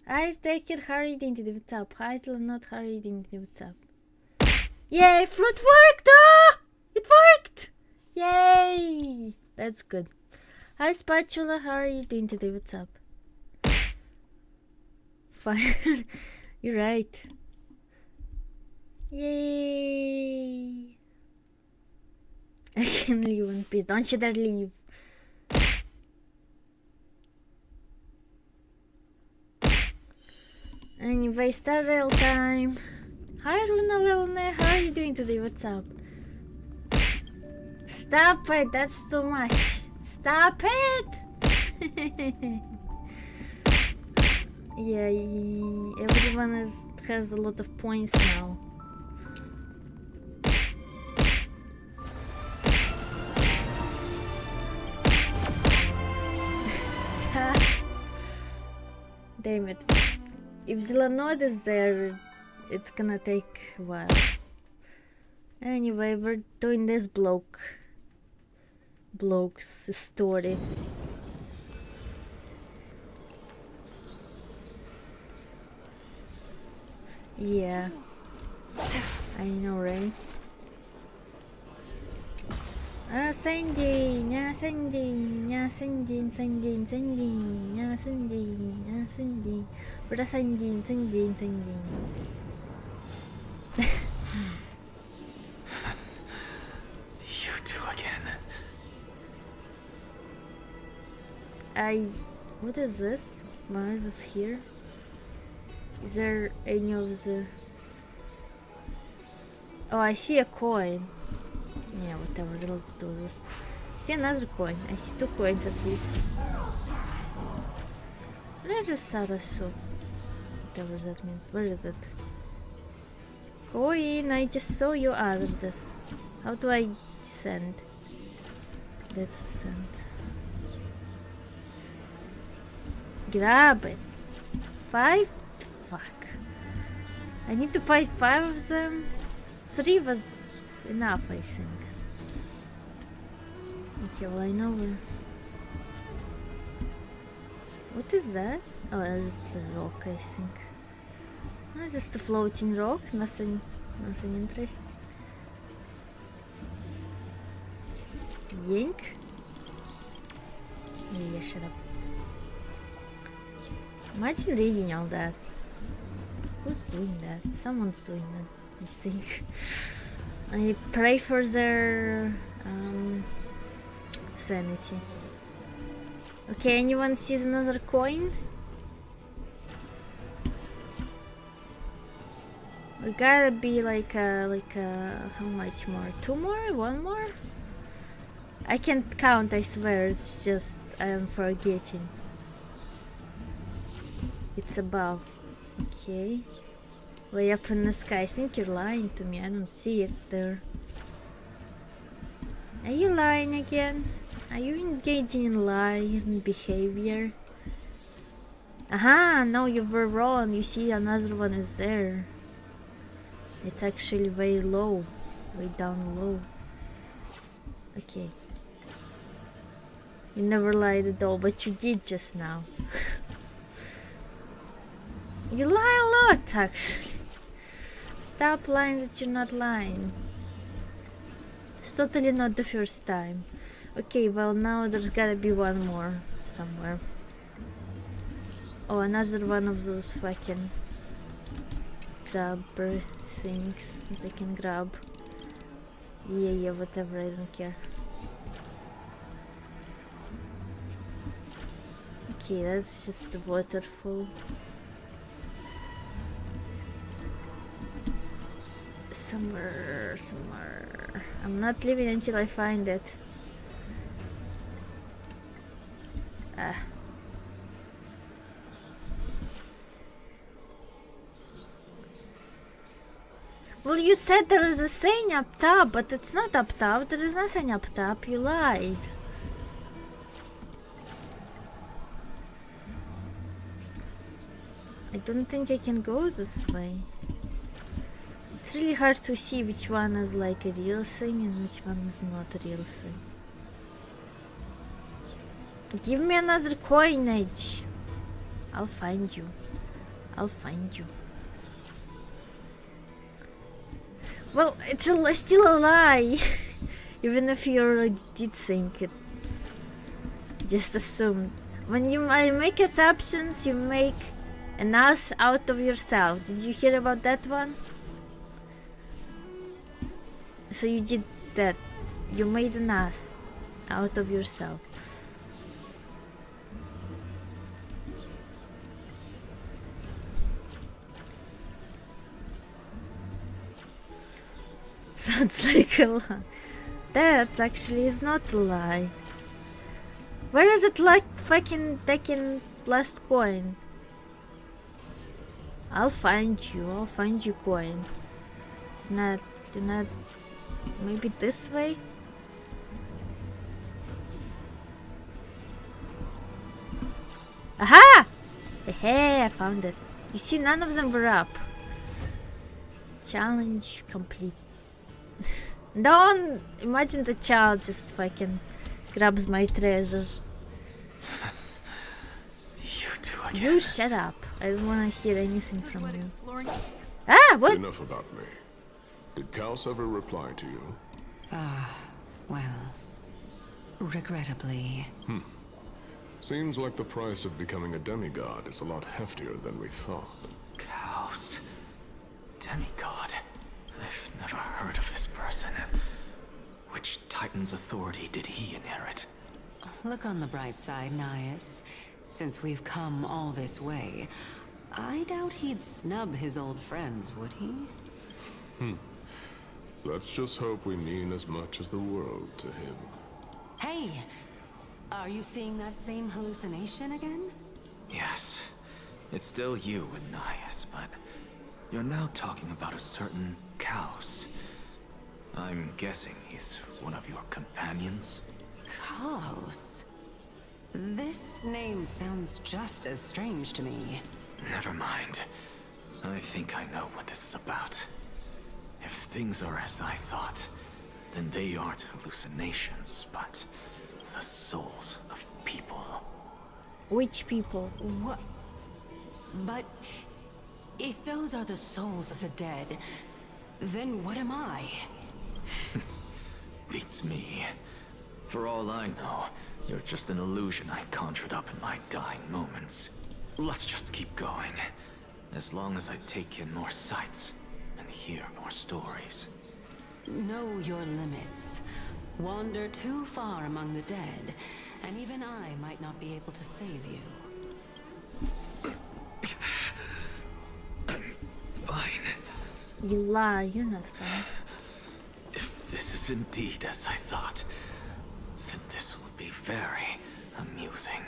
Ice Decker, how are you doing today? What's up? Hi, not how are you doing today? What's up? Yay, fruit worked! Ah! It worked! Yay! That's good. Hi, Spatula, how are you doing today? What's up? Fine. You're right. Yay! I can leave in peace. Don't you dare leave. Anyway, start real time. Hi, Runa Lelne. How are you doing today? What's up? Stop it. That's too much. Stop it. Yeah, everyone has a lot of points now. Stop. Damn it. If Zelanod is there, it's gonna take a while. Anyway, we're doing this bloke's story. Yeah, I know, right? Sandy, nya Sandy, nya Sandy, Sandy, Sandy, nya Sandy, nya Sandy, Brother Sandy, Sandy, Sandy. You two again. What is this? Why is this here? Is there any of the... Oh, I see a coin. Yeah, whatever, let's do this. See another coin. I see 2 coins at least. Where is Sarasu? Whatever that means. Where is it? Coin, I just saw you out of this. How do I send? That's a send. Grab it. 5? Fuck. I need to fight 5 of them. 3 was enough, I think. Okay, well I know where... What is that? Oh, that's just a rock, I think. Oh, just a floating rock, nothing interesting. Yank? Yeah, shut up. Imagine reading all that. Who's doing that? Someone's doing that, I think. I pray for their sanity. Okay, anyone sees another coin? We gotta be like how much more? 2 more? 1 more? I can't count, I swear, it's just I am forgetting. It's above. Okay. Way up in the sky. I think you're lying to me. I don't see it there. Are you lying again? Are you engaging in lying behavior? Aha! No, you were wrong. You see, another one is there. It's actually way low. Way down low. Okay. You never lied at all, but you did just now. You lie a lot, actually. Stop lying that you're not lying. It's totally not the first time. Okay, well now there's gotta be 1 more somewhere. Oh, another one of those fucking grabber things they can grab. Yeah, whatever, I don't care. Okay, that's just the waterfall. Somewhere. I'm not leaving until I find it. Well, you said there is a thing up top, but it's not up top. There is nothing up top. You lied. I don't think I can go this way. It's really hard to see which one is like a real thing and which one is not a real thing. Give me another coinage. I'll find you. I'll find you. Well, it's still a lie. Even if you already did think it. Just assume. When you make assumptions, you make an ass out of yourself. Did you hear about that one? So you did that. You made an ass out of yourself. Sounds like a lie. That actually is not a lie. Where is it like fucking taking last coin? I'll find you coin. Not maybe this way? Aha! Hey, I found it. You see, none of them were up. Challenge complete. Don't imagine the child just fucking grabs my treasure. You two again. You shut up. I don't want to hear anything from you. Ah, what? Enough about me. Did Kaos ever reply to you? Well, regrettably. Seems like the price of becoming a demigod is a lot heftier than we thought. Chaos. Demigod. I've never heard of this person. Which Titan's authority did he inherit? Look on the bright side, Nias. Since we've come all this way, I doubt he'd snub his old friends, would he? Let's just hope we mean as much as the world to him. Hey! Are you seeing that same hallucination again? Yes. It's still you and Nias, but you're now talking about a certain Chaos. I'm guessing he's one of your companions? Chaos? This name sounds just as strange to me. Never mind. I think I know what this is about. If things are as I thought, then they aren't hallucinations, but the souls of people. Which people? What? But if those are the souls of the dead, then what am I? Beats me. For all I know, you're just an illusion I conjured up in my dying moments. Let's just keep going. As long as I take in more sights and hear more stories. Know your limits. Wander too far among the dead, and even I might not be able to save you. I'm fine. You lie, you're not fine. If this is indeed as I thought, then this will be very amusing.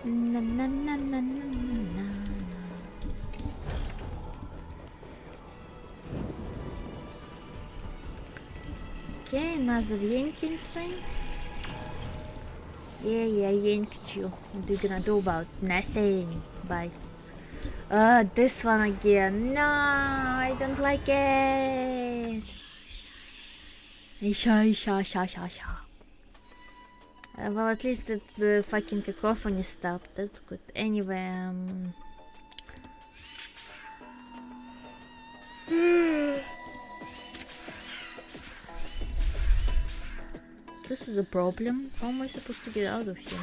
Na na na na na na. Okay, another yanking thing. Yeah, yanked you. What are you gonna do about nothing? Bye. This one again. No, I don't like it. Sha. Well, at least the fucking cacophony stopped. That's good. Anyway, this is a problem. How am I supposed to get out of here?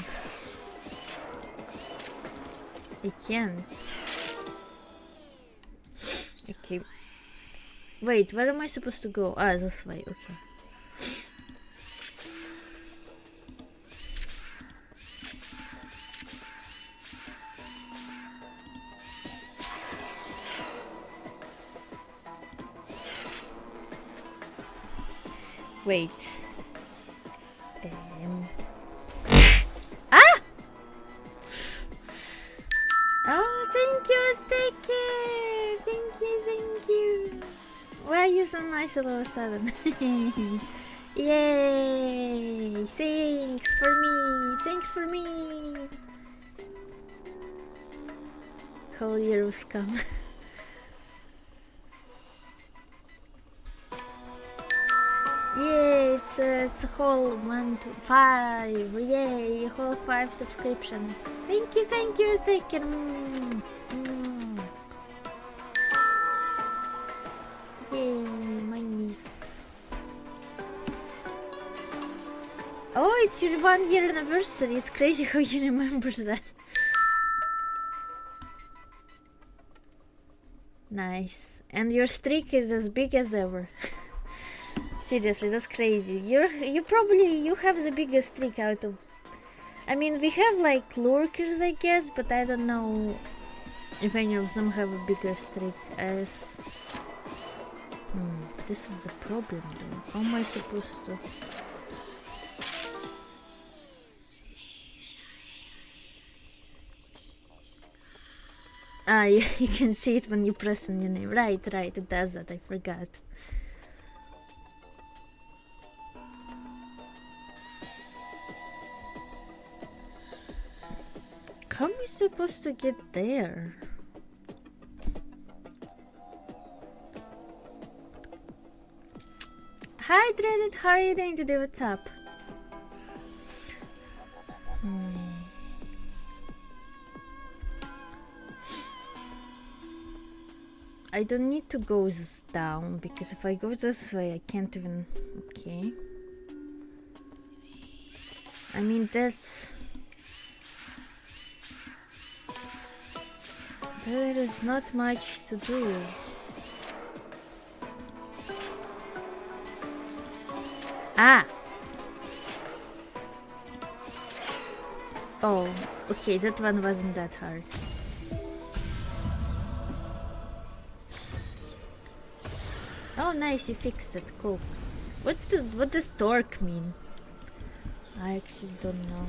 I can't. Okay. Wait, where am I supposed to go? Ah, this way. Okay. Wait. Ah! Oh, thank you, Sticker! Thank you. Why are you so nice all of a sudden? Yay! Thanks for me! Whole year was come. Yay, it's a whole 1 to 5. Yay, a whole 5 subscription. Thank you, Staken. Yay, my niece. Oh, it's your 1 year anniversary. It's crazy how you remember that. Nice. And your streak is as big as ever. Seriously, that's crazy. You have the biggest streak out of. I mean, we have like lurkers, I guess, but I don't know if any of them have a bigger streak. As this is a problem, though. How am I supposed to? Ah, you can see it when you press on your name. Right, it does that. I forgot. How am I supposed to get there? Hi Dreaded, how are you doing today? What's up? I don't need to go this down, because if I go this way I can't even... Okay. I mean, that's... There is not much to do. Ah! Oh, okay, that one wasn't that hard. Oh, nice, you fixed it. Cool. What does torque mean? I actually don't know.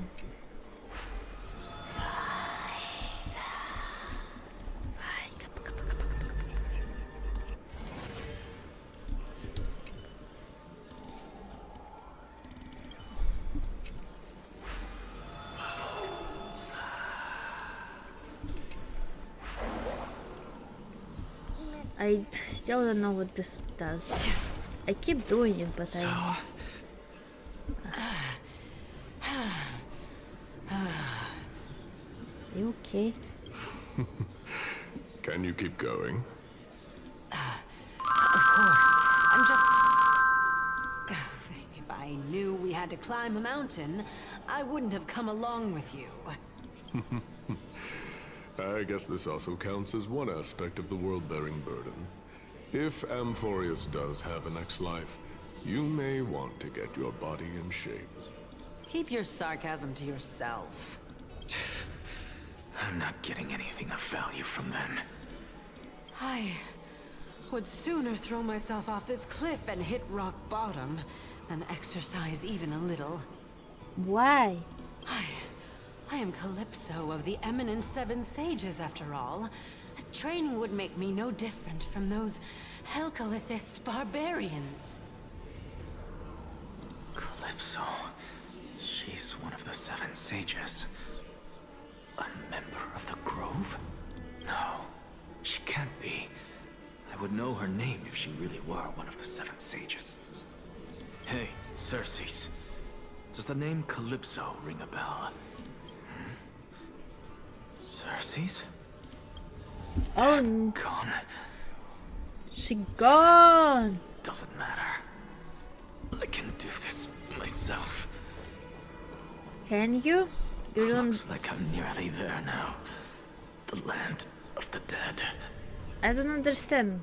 I still don't know what this does. I keep doing it, but I... You okay? Can you keep going? Of course. I'm just... If I knew we had to climb a mountain, I wouldn't have come along with you. I guess this also counts as one aspect of the world-bearing burden. If Amphorius does have a next life, you may want to get your body in shape. Keep your sarcasm to yourself. I'm not getting anything of value from them. I would sooner throw myself off this cliff and hit rock bottom than exercise even a little. Why? I am Calypso of the eminent Seven Sages, after all. Training would make me no different from those Helcalithist barbarians. Calypso. She's one of the Seven Sages. A member of the Grove? No, she can't be. I would know her name if she really were one of the Seven Sages. Hey, Circes. Does the name Calypso ring a bell? Circes? Oh, Gone? she gone. Doesn't matter. I can do this myself. Can you? You don't... Looks like I'm nearly there now. The land of the dead. I don't understand.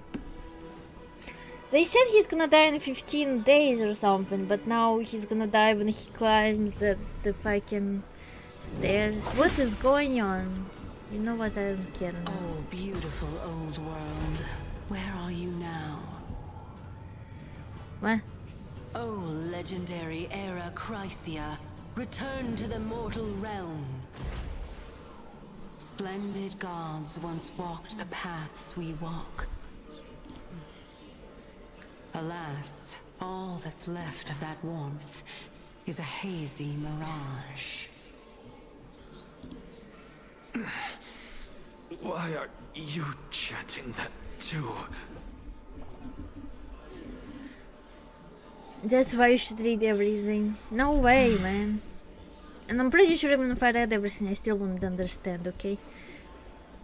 They said he's gonna die in 15 days or something, but now he's gonna die when he climbs the fucking stairs. What is going on? You know what, I don't care now. Oh, beautiful old world. Where are you now? What? Oh, legendary Era Chrysia. Return to the mortal realm. Splendid gods once walked the paths we walk. Alas, all that's left of that warmth is a hazy mirage. Why are you chanting that too? That's why you should read everything. No way, man. And I'm pretty sure even if I read everything, I still wouldn't understand, okay?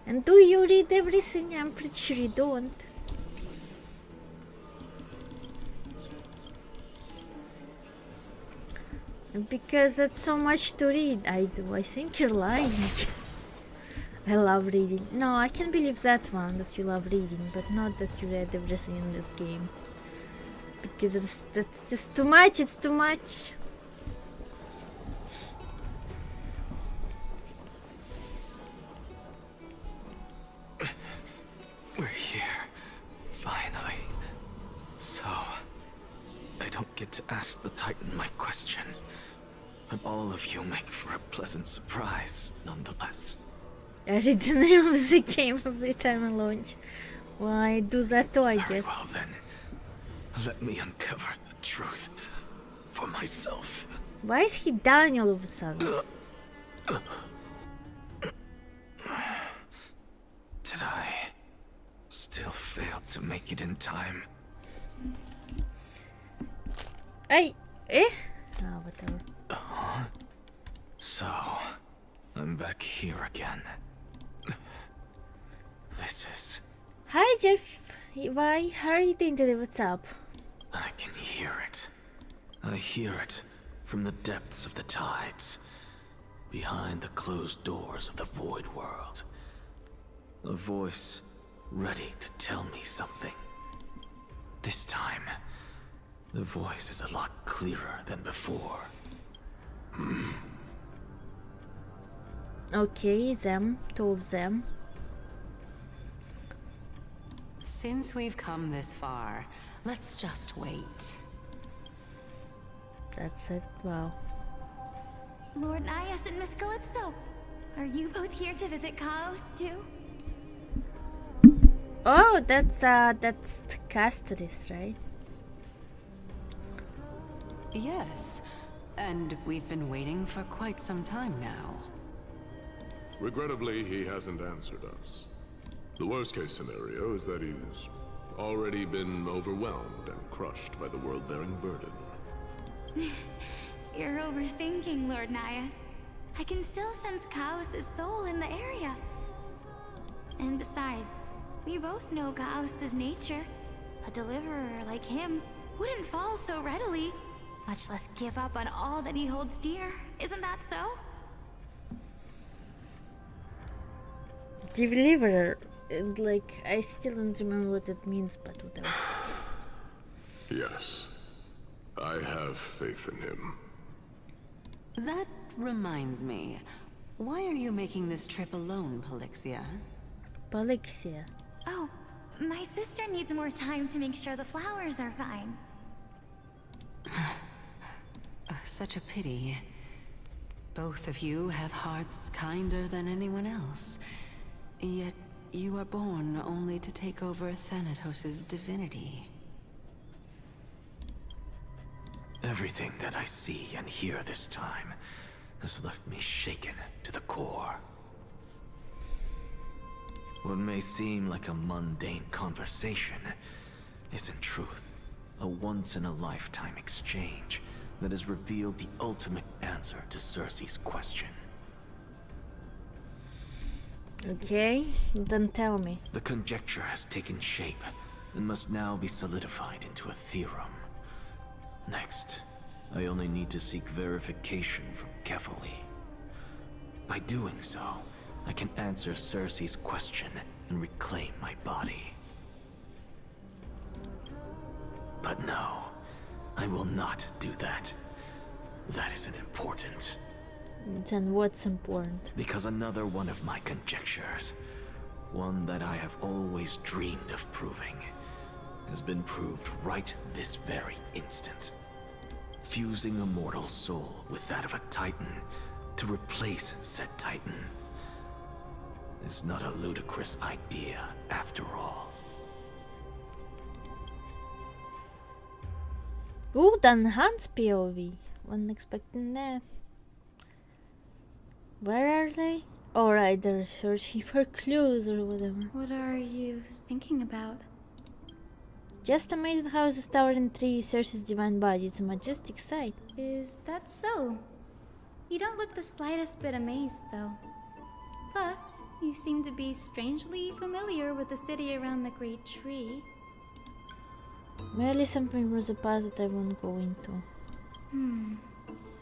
And do you read everything? I'm pretty sure you don't. Because that's so much to read. I do. I think you're lying. I love reading. No, I can believe that one, that you love reading, but not that you read everything in this game. Because that's just too much. It's too much. We're here. Finally. So, I don't get to ask the Titan my question. But all of you make for a pleasant surprise, nonetheless. I read the name of the game every time I launch. Well, I do that too, I Very guess. well then. Let me uncover the truth for myself. Why is he dying all of a sudden? Did I still fail to make it in time? Eh? Oh, whatever. So, I'm back here again. This is... Hi, Jeff. Why? How are you doing today? What's up? I can hear it. I hear it from the depths of the tides, behind the closed doors of the Void World. A voice ready to tell me something. This time, the voice is a lot clearer than before. Okay, them. Two of them. Since we've come this far, let's just wait. That's it. Wow. Lord Nias and Miss Calypso, are you both here to visit Chaos too? Oh, that's the Castris, right? Yes, and we've been waiting for quite some time now. Regrettably, he hasn't answered us. The worst-case scenario is that he's already been overwhelmed and crushed by the world-bearing burden. You're overthinking, Lord Nias. I can still sense Chaos' soul in the area. And besides, we both know Chaos' nature. A deliverer like him wouldn't fall so readily, much less give up on all that he holds dear. Isn't that so? Deliverer. Like, I still don't remember what it means, but whatever. Yes. I have faith in him. That reminds me. Why are you making this trip alone, Polixia? Polixia. Oh, my sister needs more time to make sure the flowers are fine. Such a pity. Both of you have hearts kinder than anyone else. Yet you are born only to take over Thanatos' divinity. Everything that I see and hear this time has left me shaken to the core. What may seem like a mundane conversation is in truth a once-in-a-lifetime exchange that has revealed the ultimate answer to Cersei's question. Okay, then tell me. The conjecture has taken shape and must now be solidified into a theorem. Next, I only need to seek verification from Kefali. By doing so, I can answer Cersei's question and reclaim my body. But no, I will not do that. That isn't important. Then what's important? Because another one of my conjectures, one that I have always dreamed of proving, has been proved right this very instant. Fusing a mortal soul with that of a Titan to replace said Titan is not a ludicrous idea after all. Ooh, then Hans POV. Wasn't expecting that. Where are they? Alright, they're searching for clues or whatever. What are you thinking about? Just amazed how this towering tree searches divine body. It's a majestic sight. Is that so? You don't look the slightest bit amazed, though. Plus, you seem to be strangely familiar with the city around the Great Tree. Merely something from the past that I won't go into.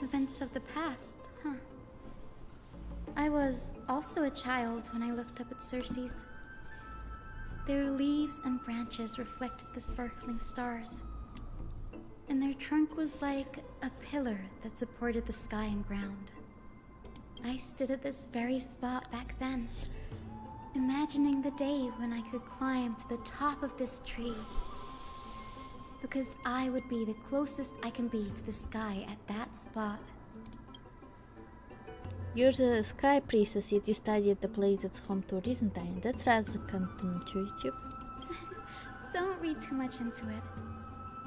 Events of the past, huh? I was also a child when I looked up at Circe's. Their leaves and branches reflected the sparkling stars. And their trunk was like a pillar that supported the sky and ground. I stood at this very spot back then, imagining the day when I could climb to the top of this tree. Because I would be the closest I can be to the sky at that spot. You're the sky priestess, yet you study at the place that's home to Byzantine. That's rather counterintuitive. Don't read too much into it.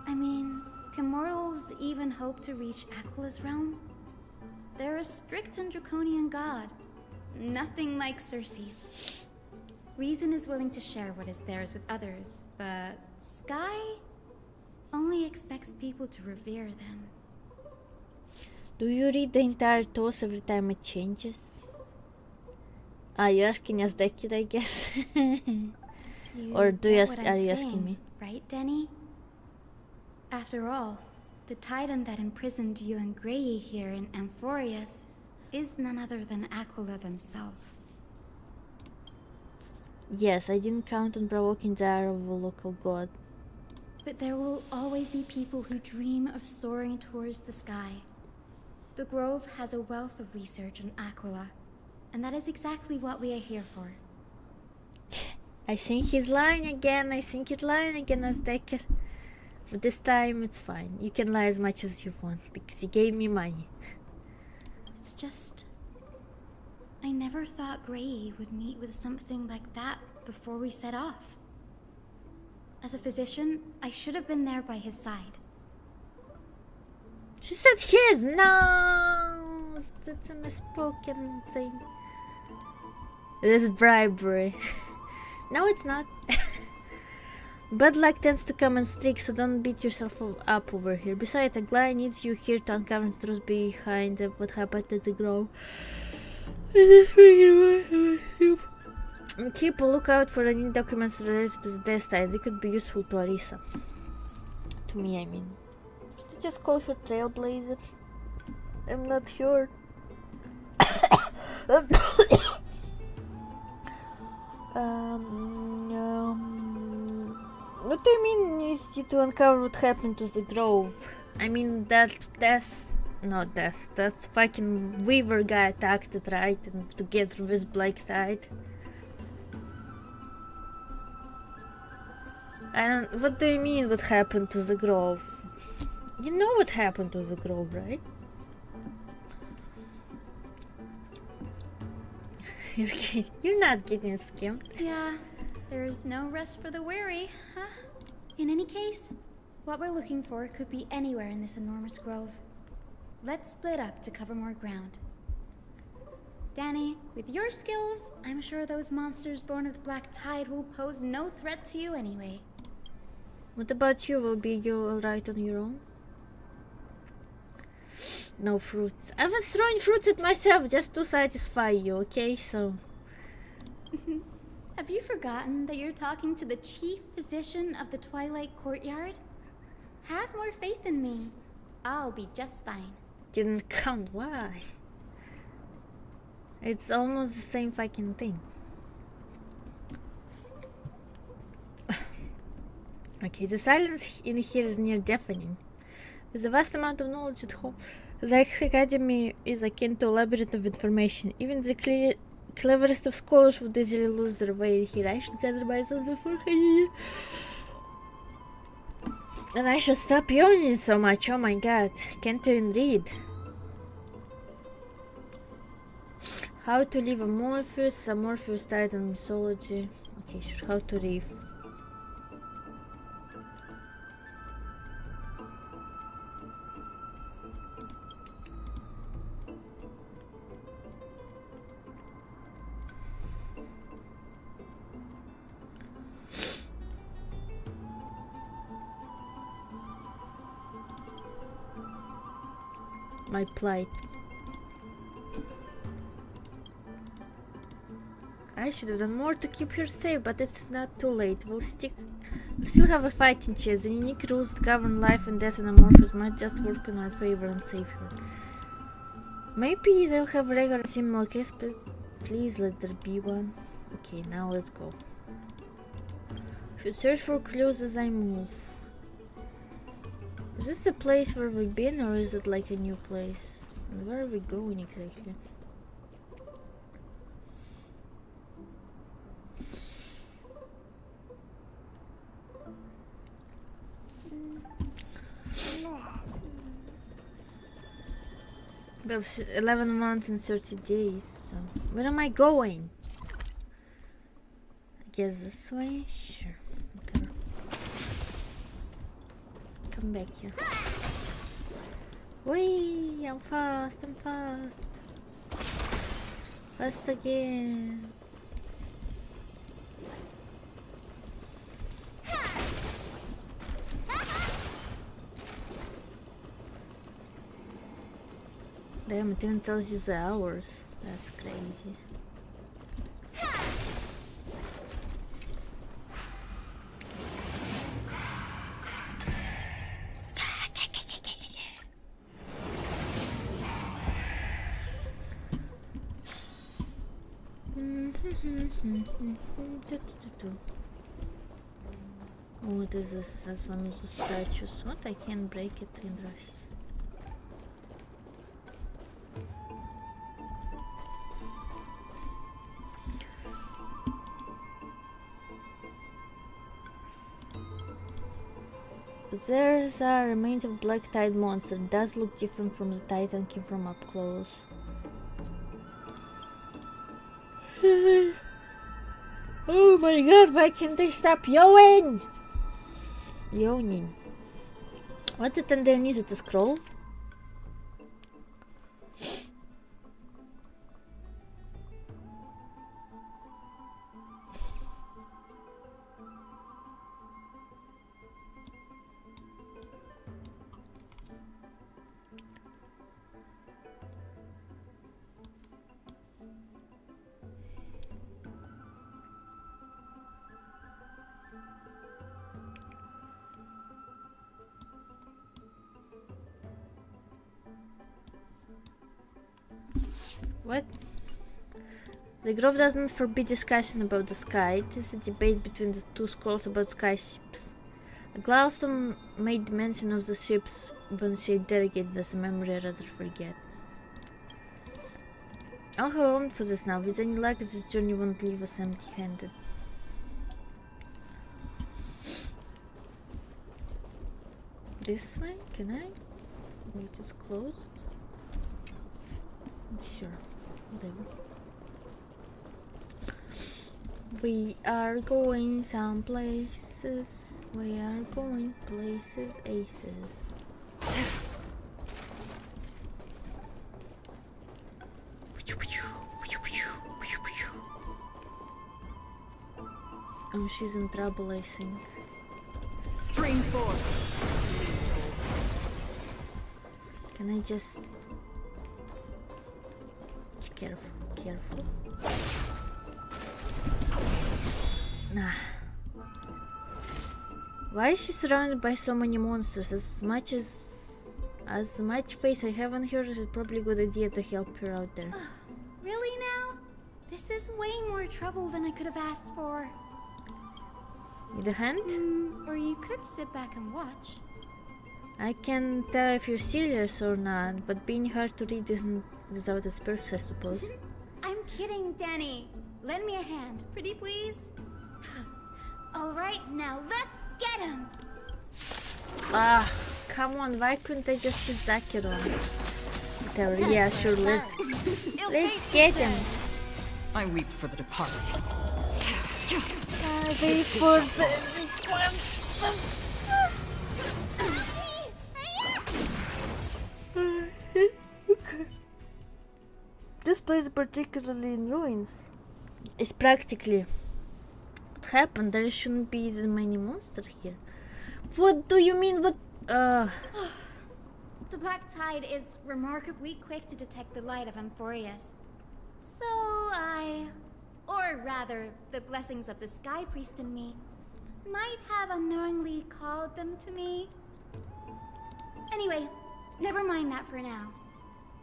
I mean, can mortals even hope to reach Aquila's realm? They're a strict and draconian god. Nothing like Circe's. Reason is willing to share what is theirs with others, but Sky only expects people to revere them. Do you read the entire toast every time it changes? You're asking us Deckard, I guess. Or do you get ask? what Are I'm you asking saying, me? Right, Denny? After all, the titan that imprisoned you and Grey here in Amphorius is none other than Aquila themselves. Yes, I didn't count on provoking the ire of a local god. But there will always be people who dream of soaring towards the sky. The Grove has a wealth of research on Aquila, and that is exactly what we are here for. I think he's lying again. I think he's lying again as Deckard. But this time it's fine. You can lie as much as you want because he gave me money. It's just... I never thought Grey would meet with something like that before we set off. As a physician, I should have been there by his side. She said his. No, that's a misspoken thing. It is bribery. No, it's not. Bad luck tends to come in streaks, so don't beat yourself up over here. Besides, Aglaia needs you here to uncover the truth behind what happened to the Grove. And keep a lookout for any documents related to the death side. They could be useful to Arisa. To me, I mean. Should I just call her Trailblazer? I'm not sure. What do you mean needs you to uncover what happened to the Grove? I mean that fucking Weaver guy attacked it, right? And together with Blackside. What do you mean what happened to the Grove? You know what happened to the Grove, right? You're not getting skimmed. Yeah, there's no rest for the weary, huh? In any case, what we're looking for could be anywhere in this enormous grove. Let's split up to cover more ground. Danny, with your skills, I'm sure those monsters born of the Black Tide will pose no threat to you anyway. What about you? Will be you alright on your own? No fruits. I was throwing fruits at myself just to satisfy you, okay? So... Have you forgotten that you're talking to the chief physician of the Twilight Courtyard? Have more faith in me. I'll be just fine. Didn't count. Why? It's almost the same fucking thing. Okay, the silence in here is near deafening. With a vast amount of knowledge at home, the Academy is akin to a labyrinth of information. Even the cleverest of scholars would easily lose their way here. I should gather myself before and I should stop yawning so much. Oh my god, can't even read. How to live Amorphous Titan mythology. Okay, sure. How to live. my plight. I should have done more to keep her safe, but it's not too late. We'll still have a fighting chance. The unique rules that govern life and death in Amorphous might just work in our favor and save her. Maybe they'll have regular similar case, but please let there be one. Okay, now let's go. Should search for clues as I move. Is this the place where we've been, or is it like a new place? And where are we going exactly? Well, it's 11 months and 30 days, so where am I going? I guess this way? Sure. Okay. Come back here. Whee! I'm fast, I'm fast. Fast again. Damn, it even tells you the hours. That's crazy. What is this? That's one of the statues. What? I can't break it in rust. There's remains of Black Tide monster. It does look different from the Titan came from up close. Oh my god, why can't they stop yawning? Yawning. What's it underneath? Is it a scroll? What? The Grove doesn't forbid discussion about the sky. It is a debate between the two scrolls about sky ships. Gladstone made mention of the ships when she interrogated as a memory I'd rather forget. I'll hold on for this now. With any luck, this journey won't leave us empty-handed. This way? Can I? Wait, it's closed. Sure. Whatever. We are going some places. We are going places, aces. Oh, she's in trouble, I think. Stream 4. Can I just... Careful, careful. Nah. Why is she surrounded by so many monsters? As much faith I have in her, it's probably a good idea to help her out there. Really now? This is way more trouble than I could have asked for. Need a hand? Or you could sit back and watch. I can tell if you're serious or not, but being hard to read isn't without its perks, I suppose. I'm kidding, Danny. Lend me a hand, pretty please. All right, now let's get him. Ah, come on, why couldn't I just use Zakiron? Whatever, yeah, sure, let's get him. I weep for the departed. Wait for the... This place is particularly in ruins. It's practically... What happened? There shouldn't be this many monsters here. What do you mean? What? the Black Tide is remarkably quick to detect the light of Amphorius. So or rather, the blessings of the Sky Priest in me, might have unknowingly called them to me. Anyway, never mind that for now.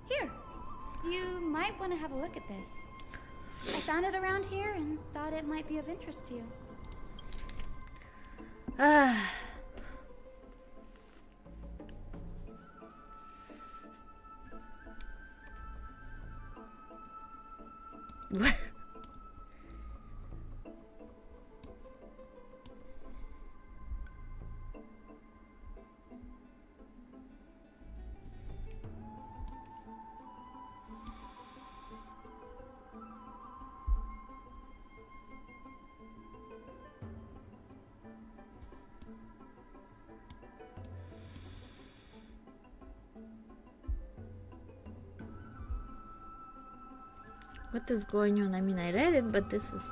Here, you might want to have a look at this. I found it around here and thought it might be of interest to you. Ah. What is going on? I mean, I read it, but this is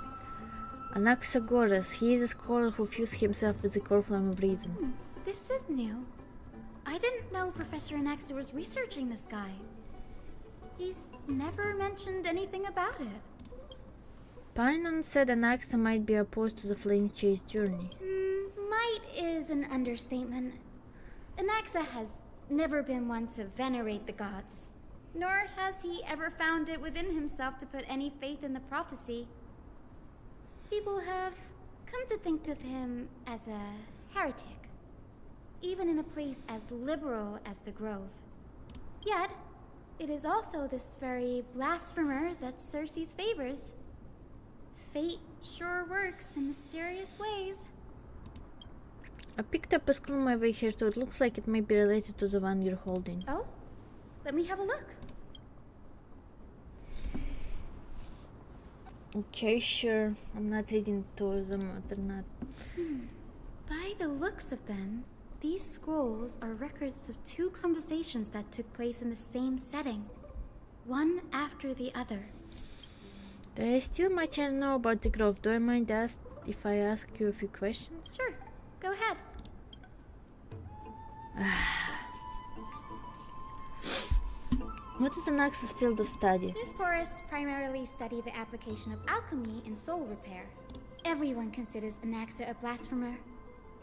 Anaxagoras. He is a scholar who fused himself with the core flame of reason. This is new. I didn't know Professor Anaxa was researching the sky. He's never mentioned anything about it. Pinon said Anaxa might be opposed to the flame chase journey. Might is an understatement. Anaxa has never been one to venerate the gods, nor has he ever found it within himself to put any faith in the prophecy. People have come to think of him as a heretic, even in a place as liberal as the Grove. Yet, it is also this very blasphemer that Circe's favors. Fate sure works in mysterious ways. I picked up a scroll on my way here, so it looks like it may be related to the one you're holding. Oh? Let me have a look. Okay, sure. I'm not reading to them, they're not. By the looks of them, these scrolls are records of two conversations that took place in the same setting, one after the other. There is still much I know about the Grove. Do I mind if I ask you a few questions? Sure, go ahead. What is Anaxa's field of study? Newsporists primarily study the application of alchemy in soul repair. Everyone considers Anaxa a blasphemer,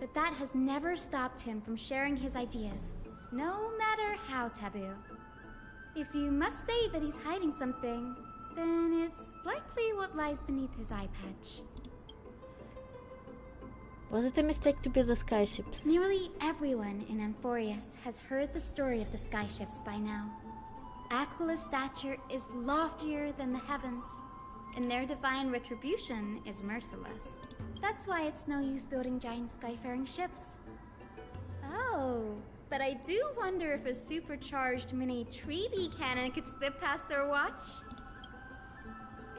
but that has never stopped him from sharing his ideas, no matter how taboo. If you must say that he's hiding something, then it's likely what lies beneath his eye patch. Was it a mistake to build the skyships? Nearly everyone in Amphorius has heard the story of the skyships by now. Aquila's stature is loftier than the heavens, and their divine retribution is merciless. That's why it's no use building giant skyfaring ships. Oh, but I do wonder if a supercharged mini Trevi cannon could slip past their watch.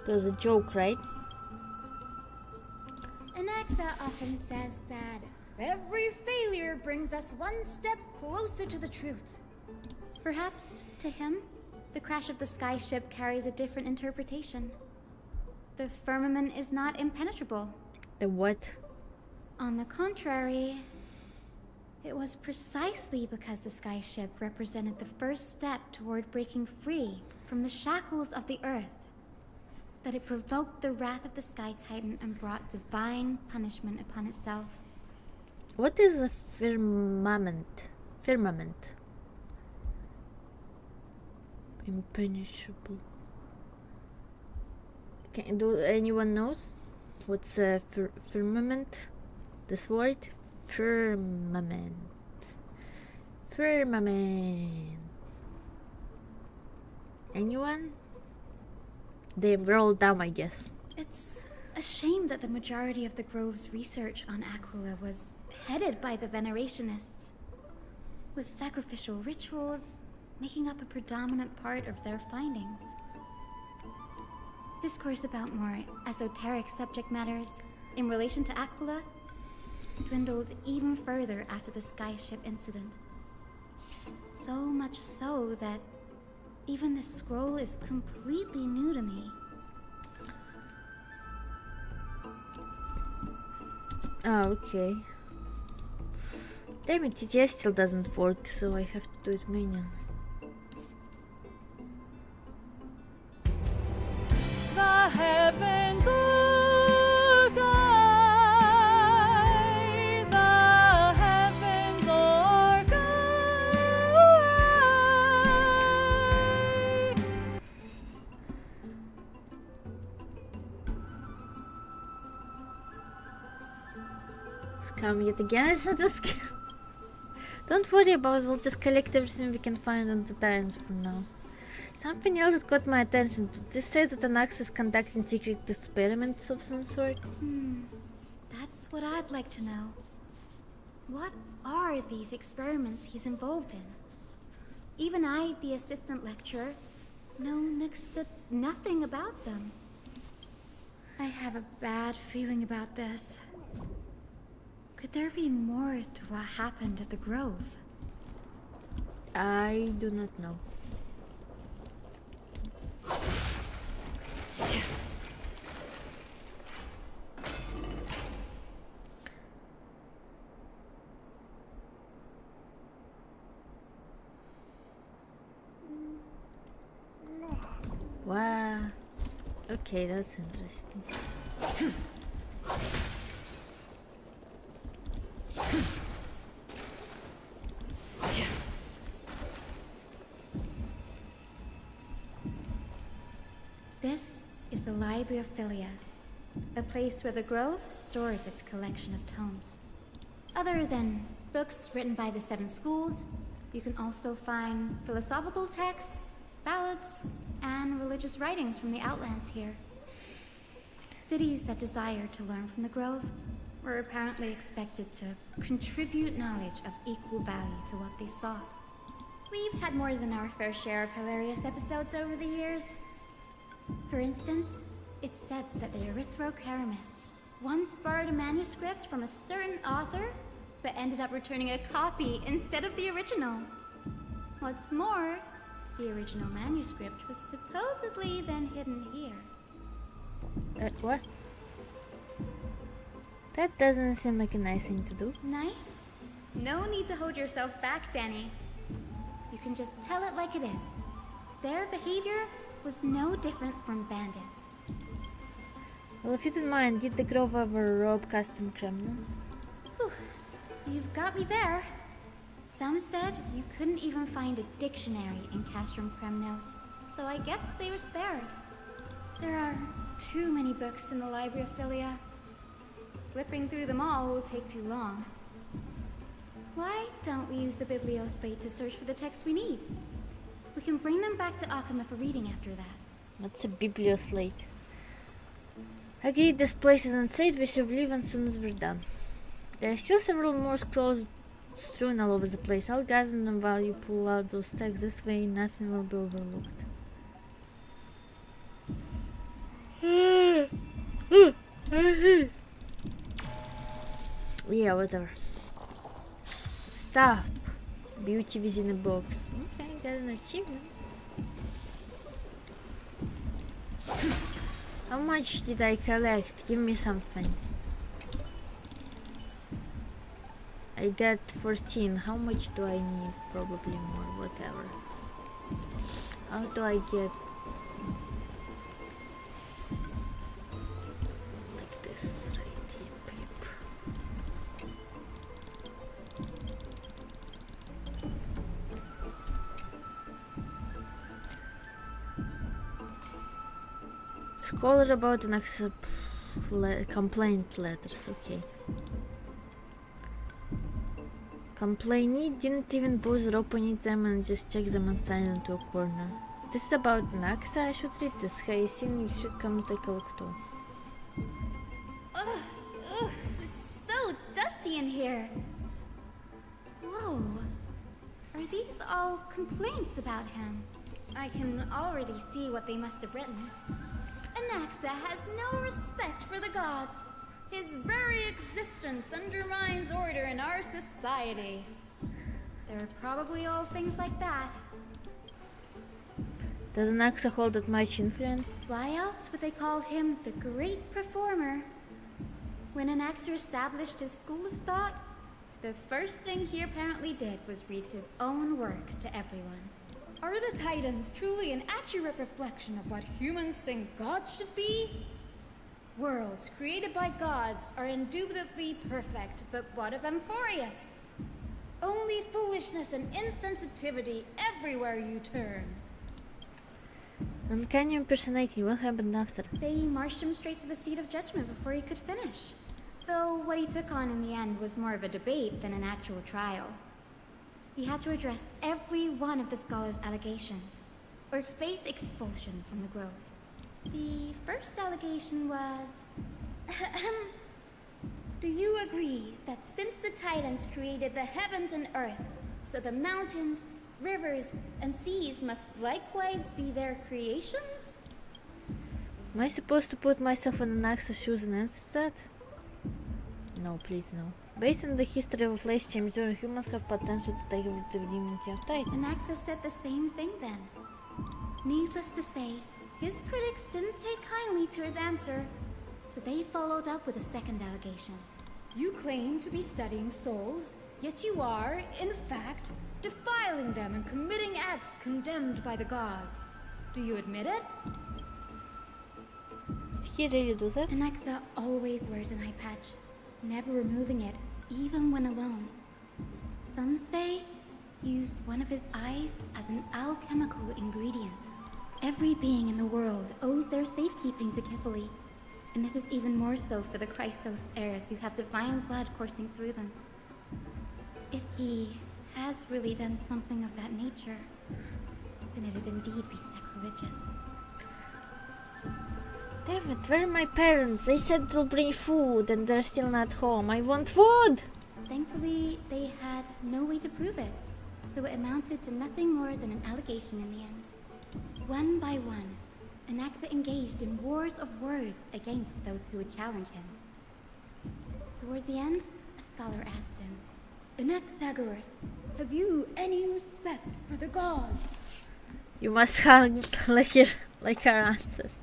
It was a joke, right? Anaxa often says that every failure brings us one step closer to the truth. Perhaps, to him, the crash of the skyship carries a different interpretation. The firmament is not impenetrable. The what? On the contrary, it was precisely because the skyship represented the first step toward breaking free from the shackles of the earth that it provoked the wrath of the Sky Titan and brought divine punishment upon itself. What is a firmament? Firmament. Impenetrable. Do anyone knows what's a firmament? This word? Firmament. Firmament. Anyone? They were all dumb, I guess. It's a shame that the majority of the Grove's research on Aquila was headed by the Venerationists, with sacrificial rituals making up a predominant part of their findings. Discourse about more esoteric subject matters in relation to Aquila dwindled even further after the skyship incident. So much so that even this scroll is completely new to me. Ah, okay. Damn it, TTS still doesn't work, so I have to do it manually. The heavens are sky. The heavens are sky. Scam yet again, it's not a scam. Don't worry about it, we'll just collect everything we can find on the Titans for now. Something else that caught my attention. This says that Anaxa is conducting secret experiments of some sort. That's what I'd like to know. What are these experiments he's involved in? Even I, the assistant lecturer, know next to nothing about them. I have a bad feeling about this. Could there be more to what happened at the Grove? I do not know. Wow. Okay, that's interesting. This is the Library of Philia, a place where the Grove stores its collection of tomes. Other than books written by the 7 schools, you can also find philosophical texts, ballads, and religious writings from the Outlands here. Cities that desire to learn from the Grove were apparently expected to contribute knowledge of equal value to what they sought. We've had more than our fair share of hilarious episodes over the years. For instance, it's said that the Erythrocheramists once borrowed a manuscript from a certain author, but ended up returning a copy instead of the original. What's more, the original manuscript was supposedly then hidden here. What? That doesn't seem like a nice thing to do. Nice? No need to hold yourself back, Danny. You can just tell it like it is. Their behavior was no different from bandits. Well, if you don't mind, did the Grove ever rob custom criminals? Whew. You've got me there. Some said you couldn't even find a dictionary in Castrum Kremnos, so I guess they were spared. There are too many books in the Library of Philia. Flipping through them all will take too long. Why don't we use the Biblioslate to search for the texts we need? We can bring them back to Akama for reading after that. What's a Biblioslate? Agreed, this place is unsafe, we should leave as soon as we're done. There are still several more scrolls strewn all over the place. I'll gather them while you pull out those texts. This way, nothing will be overlooked. Yeah, whatever. Stop. Beauty within a box. Okay, got an achievement. How much did I collect? Give me something. I got 14. How much do I need? Probably more, whatever. How do I get like this? Right, yep. Scholar about an complaint letters, okay. Complainee didn't even bother opening them and just check them and sign into a corner. This is about Naxa. I should read this. Hyacinth, you should come take a look too. Ugh, it's so dusty in here. Whoa. Are these all complaints about him? I can already see what they must have written. Anaxa has no respect for the gods. His very existence undermines order in our society. They're probably all things like that. Does Naxa hold that much influence? Why else would they call him the Great Performer? When Anaxa established his school of thought, The first thing he apparently did was read his own work to everyone. Are the Titans truly an accurate reflection of what humans think gods should be? Worlds created by gods are indubitably perfect, but what of Amphorius? Only foolishness and insensitivity everywhere you turn. Uncanny impersonating. What happened after? They marched him straight to the seat of judgment before he could finish. Though what he took on in the end was more of a debate than an actual trial. He had to address every one of the scholar's allegations, or face expulsion from the Grove. The first allegation was... Do you agree that since the Titans created the heavens and earth, so the mountains, rivers, and seas must likewise be their creations? Am I supposed to put myself in Anaxa's shoes and answer that? No, please no. Based on the history of Lace Change, humans have potential to take over the divinity of Titans. Anaxa said the same thing then. Needless to say, his critics didn't take kindly to his answer, so they followed up with a second allegation. You claim to be studying souls, yet you are, in fact, defiling them and committing acts condemned by the gods. Do you admit it? Did he really do that? Anaxa always wears an eye patch, never removing it, even when alone. Some say he used one of his eyes as an alchemical ingredient. Every being in the world owes their safekeeping to Kifili, and this is even more so for the Chrysos heirs who have divine blood coursing through them. If he has really done something of that nature, then it'd indeed be sacrilegious. Damn it, where are my parents? They said they'll bring food and they're still not home. I want food! Thankfully, they had no way to prove it, so it amounted to nothing more than an allegation in the end. One by one, Anaxa engaged in wars of words against those who would challenge him. Toward the end, a scholar asked him, Anaxagoras, have you any respect for the gods? You must hunt like our ancestors.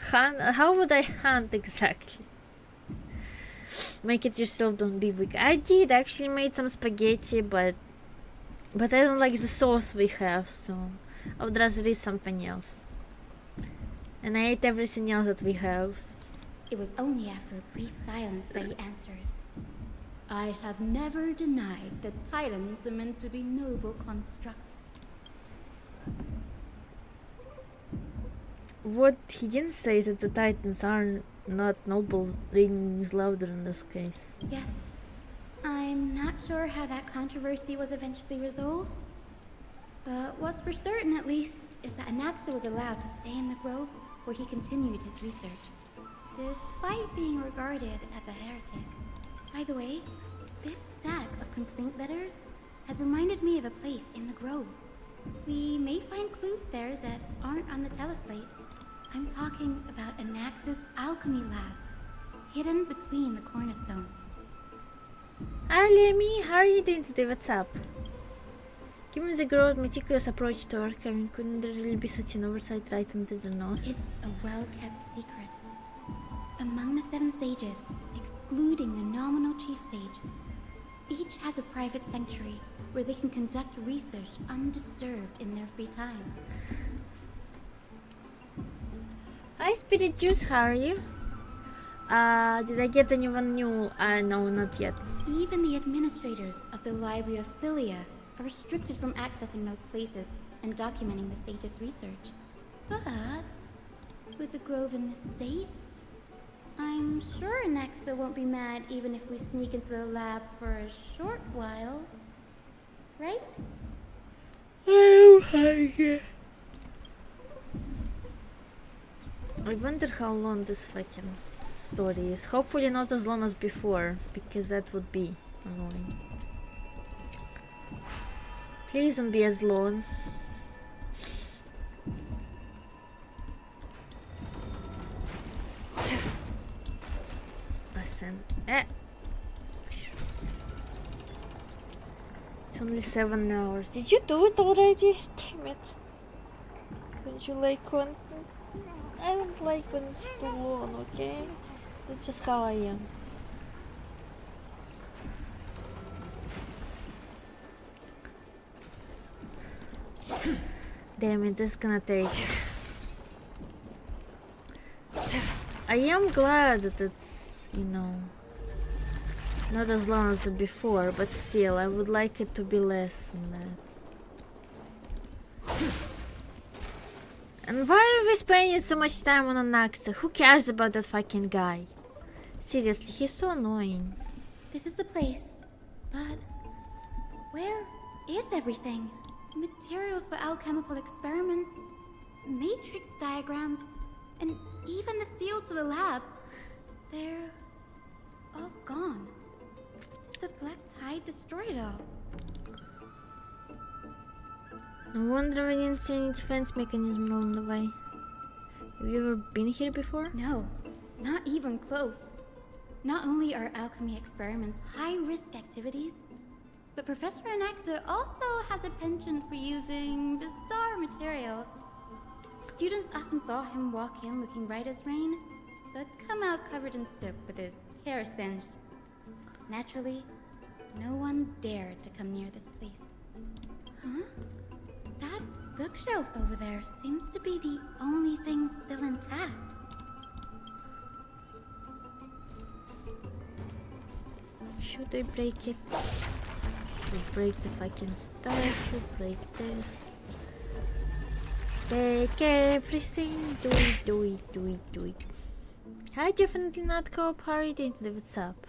Hunt? How would I hunt exactly? Make it yourself, don't be weak. I did actually made some spaghetti, but I don't like the sauce we have, so I would rather eat something else. And I ate everything else that we have. It was only after a brief silence that he answered. I have never denied that Titans are meant to be noble constructs. What he didn't say is that the Titans are not noble. Rings louder in this case. Yes. I'm not sure how that controversy was eventually resolved. But what's for certain, at least, is that Anaxa was allowed to stay in the Grove where he continued his research, despite being regarded as a heretic. By the way, this stack of complaint letters has reminded me of a place in the Grove. We may find clues there that aren't on the teleslate. I'm talking about Anaxa's alchemy lab, hidden between the cornerstones. Hi Lemmy, how are you doing today? What's up? Given the Grove's meticulous approach to archiving, couldn't there really be such an oversight right under the nose? It's a well-kept secret. Among the 7 sages, excluding the nominal chief sage, each has a private sanctuary where they can conduct research undisturbed in their free time. Hi Spirit Juice, how are you? Did I get anyone new? No, not yet. Even the administrators of the Library of Philia are restricted from accessing those places and documenting the sage's research. But with the Grove in this state, I'm sure Anaxa won't be mad even if we sneak into the lab for a short while. Right? I wonder how long this fucking story is. Hopefully not as long as before, because that would be annoying. Please don't be as long. Listen. It's only 7 hours. Did you do it already? Damn it. Don't you like when... I don't like when it's too long, okay? That's just how I am. Damn it, this is gonna take. I am glad that it's, you know, not as long as before, but still, I would like it to be less than that. And why are we spending so much time on Anaxa? Who cares about that fucking guy? Seriously, he's so annoying. This is the place. But where is everything? Materials for alchemical experiments, matrix diagrams, and even the seal to the lab. They're all gone. The black tide destroyed it all. No wonder we didn't see any defense mechanism along the way. Have you ever been here before? No, not even close. Not only are alchemy experiments high-risk activities, but Professor Anaxa also has a penchant for using bizarre materials. Students often saw him walk in looking bright as rain, but come out covered in soot with his hair singed. Naturally, no one dared to come near this place. Huh? That bookshelf over there seems to be the only thing still intact. Should I break it? Should break the fucking stuff, should break this. Break everything, do it, do it, do it, do it. I definitely not co-op, how are you doing today? What's up?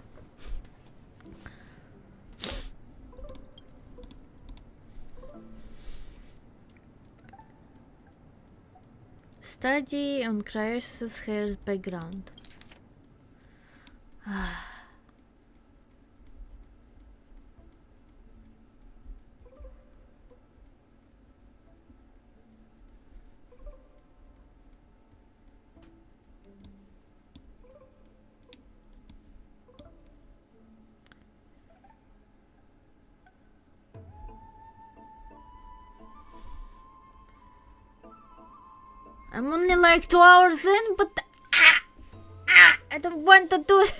Study on Cryos's hair's background. I'm only like 2 hours in, but I don't want to do it.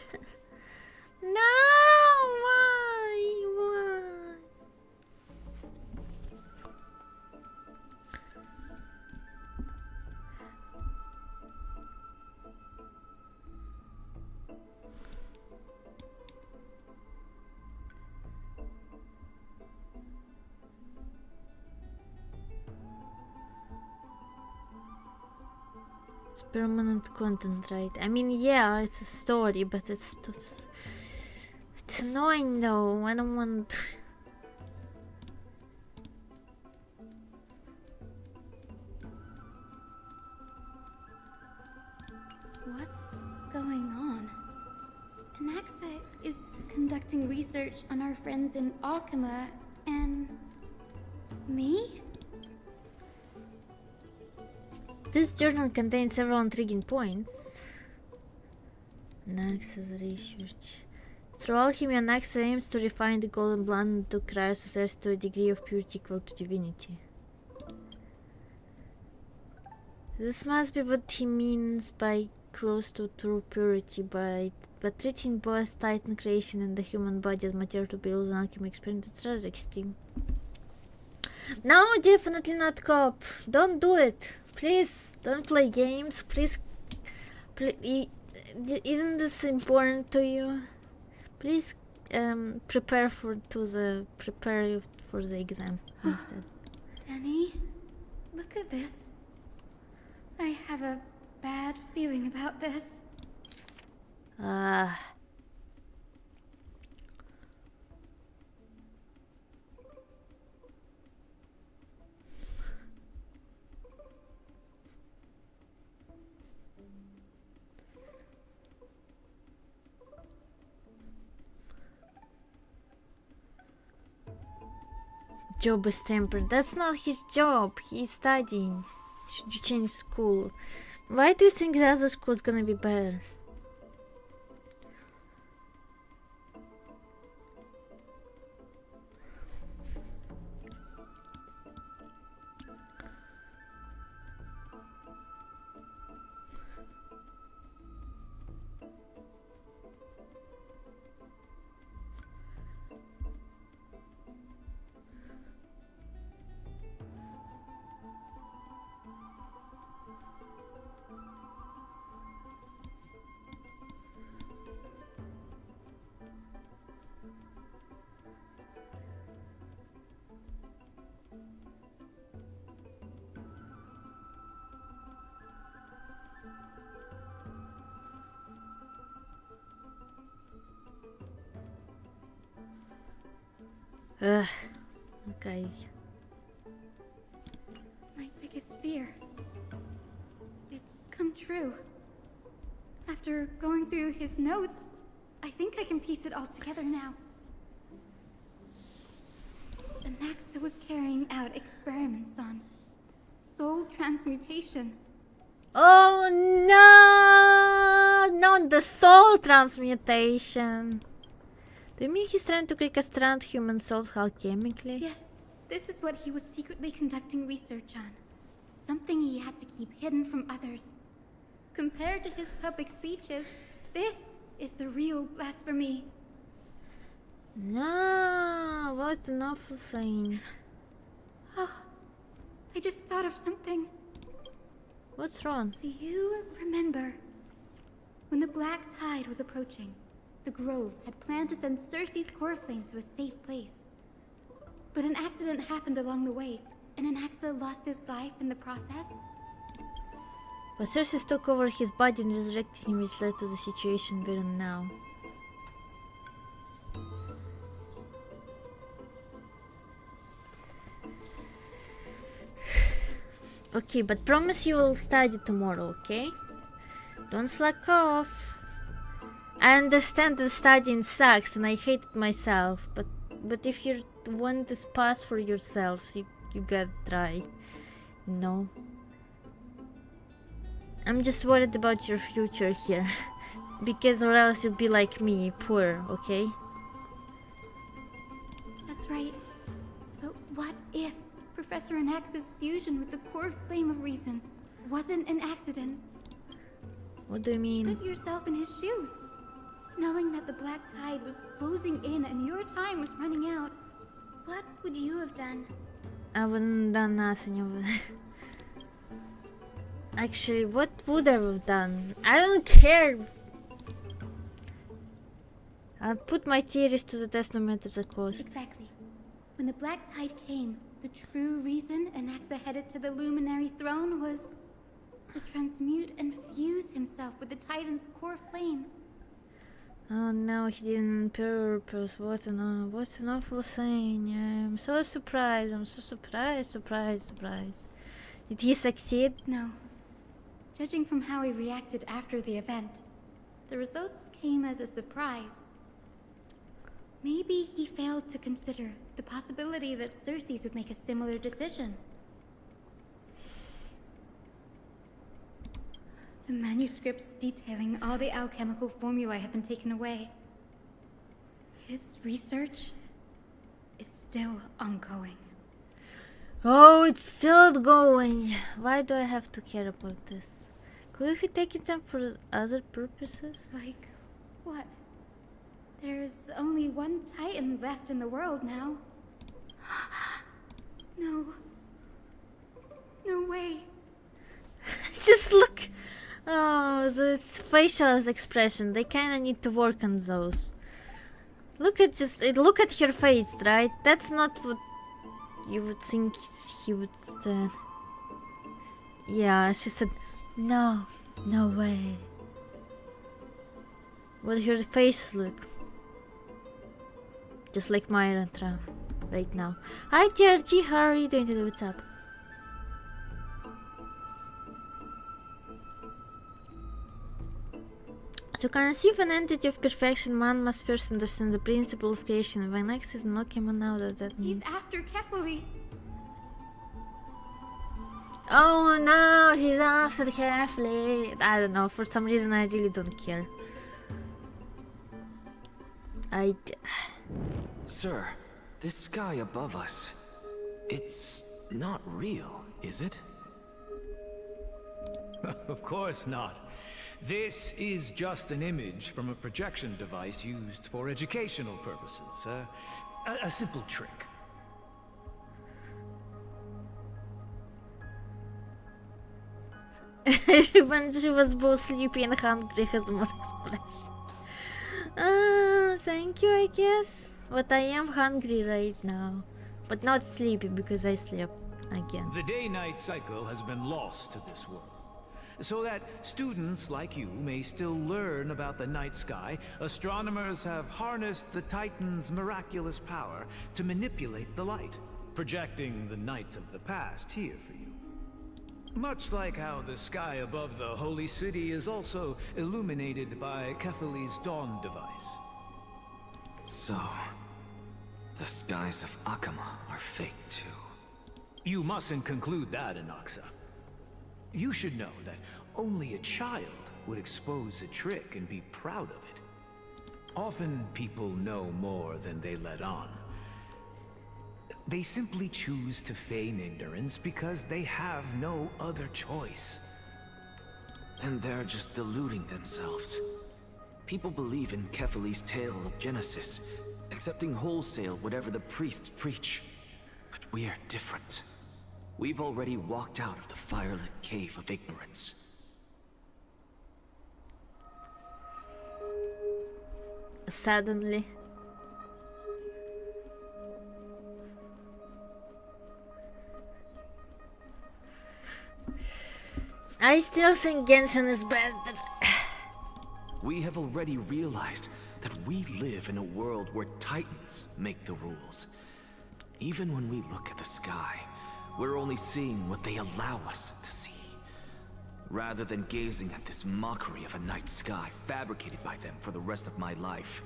No, why? It's permanent content, right? I mean, yeah, it's a story, but it's annoying though. I don't want. What's going on? Anaxa is conducting research on our friends in Alchema and me? This journal contains several intriguing points. Anaxa's research. Through alchemy, Anaxa aims to refine the golden blend to Cryos to a degree of purity equal to divinity. This must be what he means by close to true purity, but treating both Titan creation and the human body as material to build an alchemy experiment is rather extreme. No, definitely not co-op. Don't do it. Please, don't play games. Please, isn't this important to you? Please, prepare for the exam instead. Danny, look at this. I have a bad feeling about this. Job is tempered. That's not his job. He's studying. Should you change school? Why do you think the other school's gonna be better? Okay. My biggest fear. It's come true. After going through his notes, I think I can piece it all together now. Anaxa was carrying out experiments on soul transmutation. Oh no! Not the soul transmutation. Do you mean he's trying to create a strand human souls alchemically? Yes, this is what he was secretly conducting research on. Something he had to keep hidden from others. Compared to his public speeches, this is the real blasphemy. No, what an awful thing. Oh, I just thought of something. What's wrong? Do you remember when the Black Tide was approaching? The Grove had planned to send Cersei's core flame to a safe place. But an accident happened along the way, and Anaxa lost his life in the process. But Cersei took over his body and resurrected him, which led to the situation we're in now. Okay, but promise you will study tomorrow, okay? Don't slack off. I understand that studying sucks and I hate it myself, but if you want this pass for yourselves, you gotta try, you know? I'm just worried about your future here, because or else you'll be like me, poor, okay? That's right. But what if Professor Anaxa's fusion with the core flame of reason wasn't an accident? What do you mean? Put yourself in his shoes. Knowing that the Black Tide was closing in and your time was running out, what would you have done? I wouldn't have done nothing of it. Actually, what would I have done? I don't care. I'll put my theories to the test no matter the cost. Exactly. When the Black Tide came, the true reason Anaxa headed to the Luminary Throne was to transmute and fuse himself with the Titan's core flame. Oh no, he didn't on purpose. What an awful thing. I'm so surprised. I'm so surprised. Did he succeed? No. Judging from how he reacted after the event, the results came as a surprise. Maybe he failed to consider the possibility that Cersei would make a similar decision. The manuscripts detailing all the alchemical formulae have been taken away. His research is still ongoing. Oh, it's still going. Why do I have to care about this? Could he take them for other purposes? Like, what? There's only one Titan left in the world now. No. No way. Just look. Oh, this facial expression. They kinda need to work on those. Look at her face, right? That's not what you would think he would say. Yeah, she said, no way. What her face look? Just like Myra Trump right now. Hi TRG, how are you doing today? What's up? To conceive an entity of perfection, man must first understand the principle of creation. When X is knocking him out, that means. He's after Kefali. Oh no, he's after Kefli. I don't know, for some reason I really don't care. Sir, this sky above us, it's not real, is it? Of course not. This is just an image from a projection device used for educational purposes. A simple trick. When she was both sleepy and hungry, has more expression. Thank you, I guess. But I am hungry right now. But not sleepy because I slept again. The day-night cycle has been lost to this world. So that students like you may still learn about the night sky, astronomers have harnessed the Titan's miraculous power to manipulate the light, projecting the nights of the past here for you. Much like how the sky above the Holy City is also illuminated by Kefali's dawn device. So, the skies of Akama are fake too. You mustn't conclude that, Anaxa. You should know that only a child would expose a trick and be proud of it. Often people know more than they let on. They simply choose to feign ignorance because they have no other choice. Then they're just deluding themselves. People believe in Kefali's tale of Genesis, accepting wholesale whatever the priests preach. But we're different. We've already walked out of the firelit cave of ignorance. Suddenly. I still think Genshin is better. We have already realized that we live in a world where Titans make the rules. Even when we look at the sky, we're only seeing what they allow us to see. Rather than gazing at this mockery of a night sky fabricated by them for the rest of my life,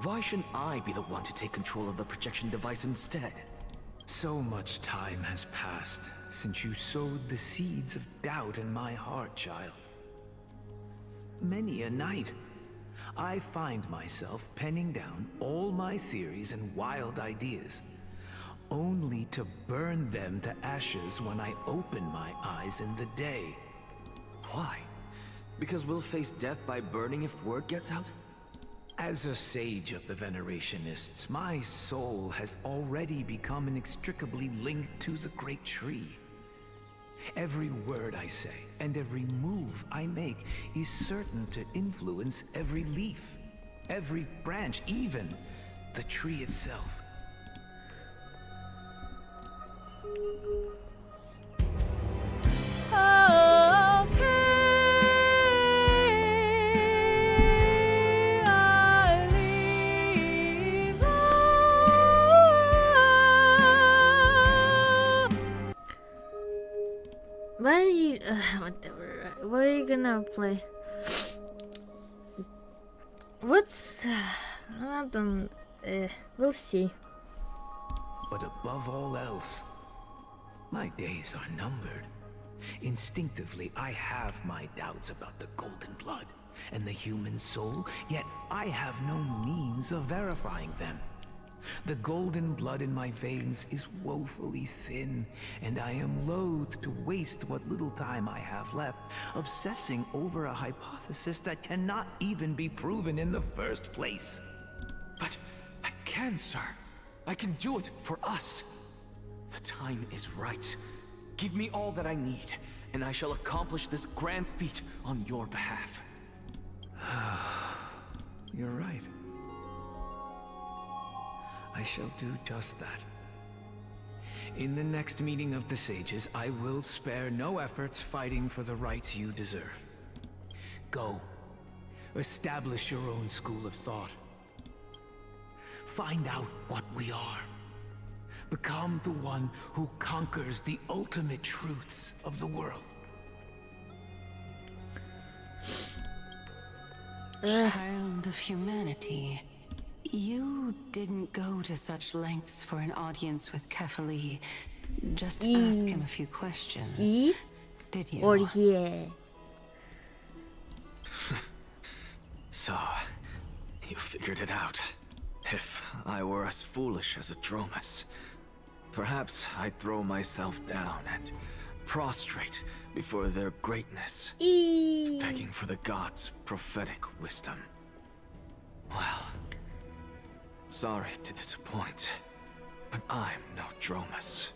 why shouldn't I be the one to take control of the projection device instead? So much time has passed since you sowed the seeds of doubt in my heart, child. Many a night, I find myself penning down all my theories and wild ideas, only to burn them to ashes when I open my eyes in the day. Why? Because we'll face death by burning if word gets out? As a sage of the Venerationists, my soul has already become inextricably linked to the Great Tree. Every word I say and every move I make is certain to influence every leaf, every branch, even the tree itself. Why are you... whatever. What are you gonna play? What's... I don't... we'll see. But above all else, my days are numbered. Instinctively, I have my doubts about the golden blood and the human soul, yet I have no means of verifying them. The golden blood in my veins is woefully thin, and I am loath to waste what little time I have left obsessing over a hypothesis that cannot even be proven in the first place. But I can, sir. I can do it for us. The time is right. Give me all that I need, and I shall accomplish this grand feat on your behalf. You're right. I shall do just that. In the next meeting of the sages, I will spare no efforts fighting for the rights you deserve. Go. Establish your own school of thought. Find out what we are. Become the one who conquers the ultimate truths of the world. Child of humanity. You didn't go to such lengths for an audience with Kefali just to ask him a few questions, did you? Or yeah. So, you figured it out. If I were as foolish as Adromas, perhaps I'd throw myself down and prostrate before their greatness, begging for the gods' prophetic wisdom. Well, sorry to disappoint, but I'm no Dromas.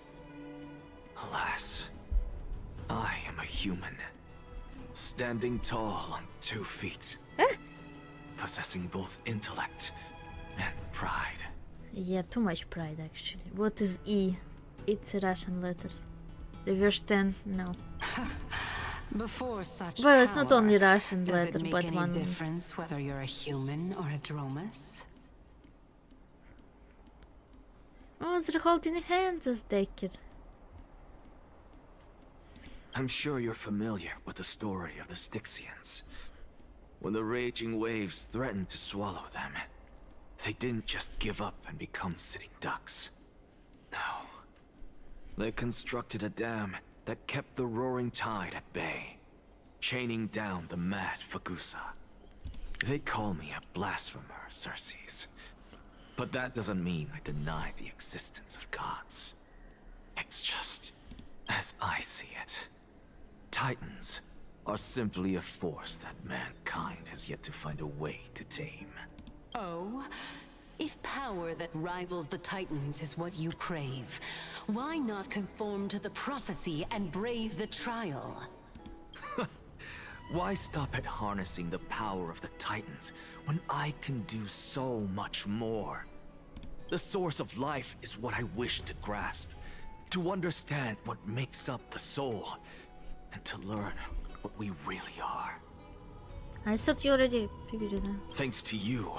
Alas, I am a human, standing tall on 2 feet, possessing both intellect and pride. Yeah, too much pride actually. What is E? It's a Russian letter. Reverse 10? No. Before such Well, it's not power, only Russian does letter, it make but any one. difference whether you're a human or a Dromus? Oh, they're holding hands as Decker. I'm sure you're familiar with the story of the Styxians. When the raging waves threatened to swallow them, they didn't just give up and become sitting ducks. No. They constructed a dam that kept the roaring tide at bay, chaining down the mad Fagusa. They call me a blasphemer, Xerxes. But that doesn't mean I deny the existence of gods. It's just, as I see it, Titans are simply a force that mankind has yet to find a way to tame. Oh? If power that rivals the Titans is what you crave, why not conform to the prophecy and brave the trial? Why stop at harnessing the power of the Titans when I can do so much more? The source of life is what I wish to grasp, to understand what makes up the soul, and to learn what we really are. I thought you already figured it out. Thanks to you,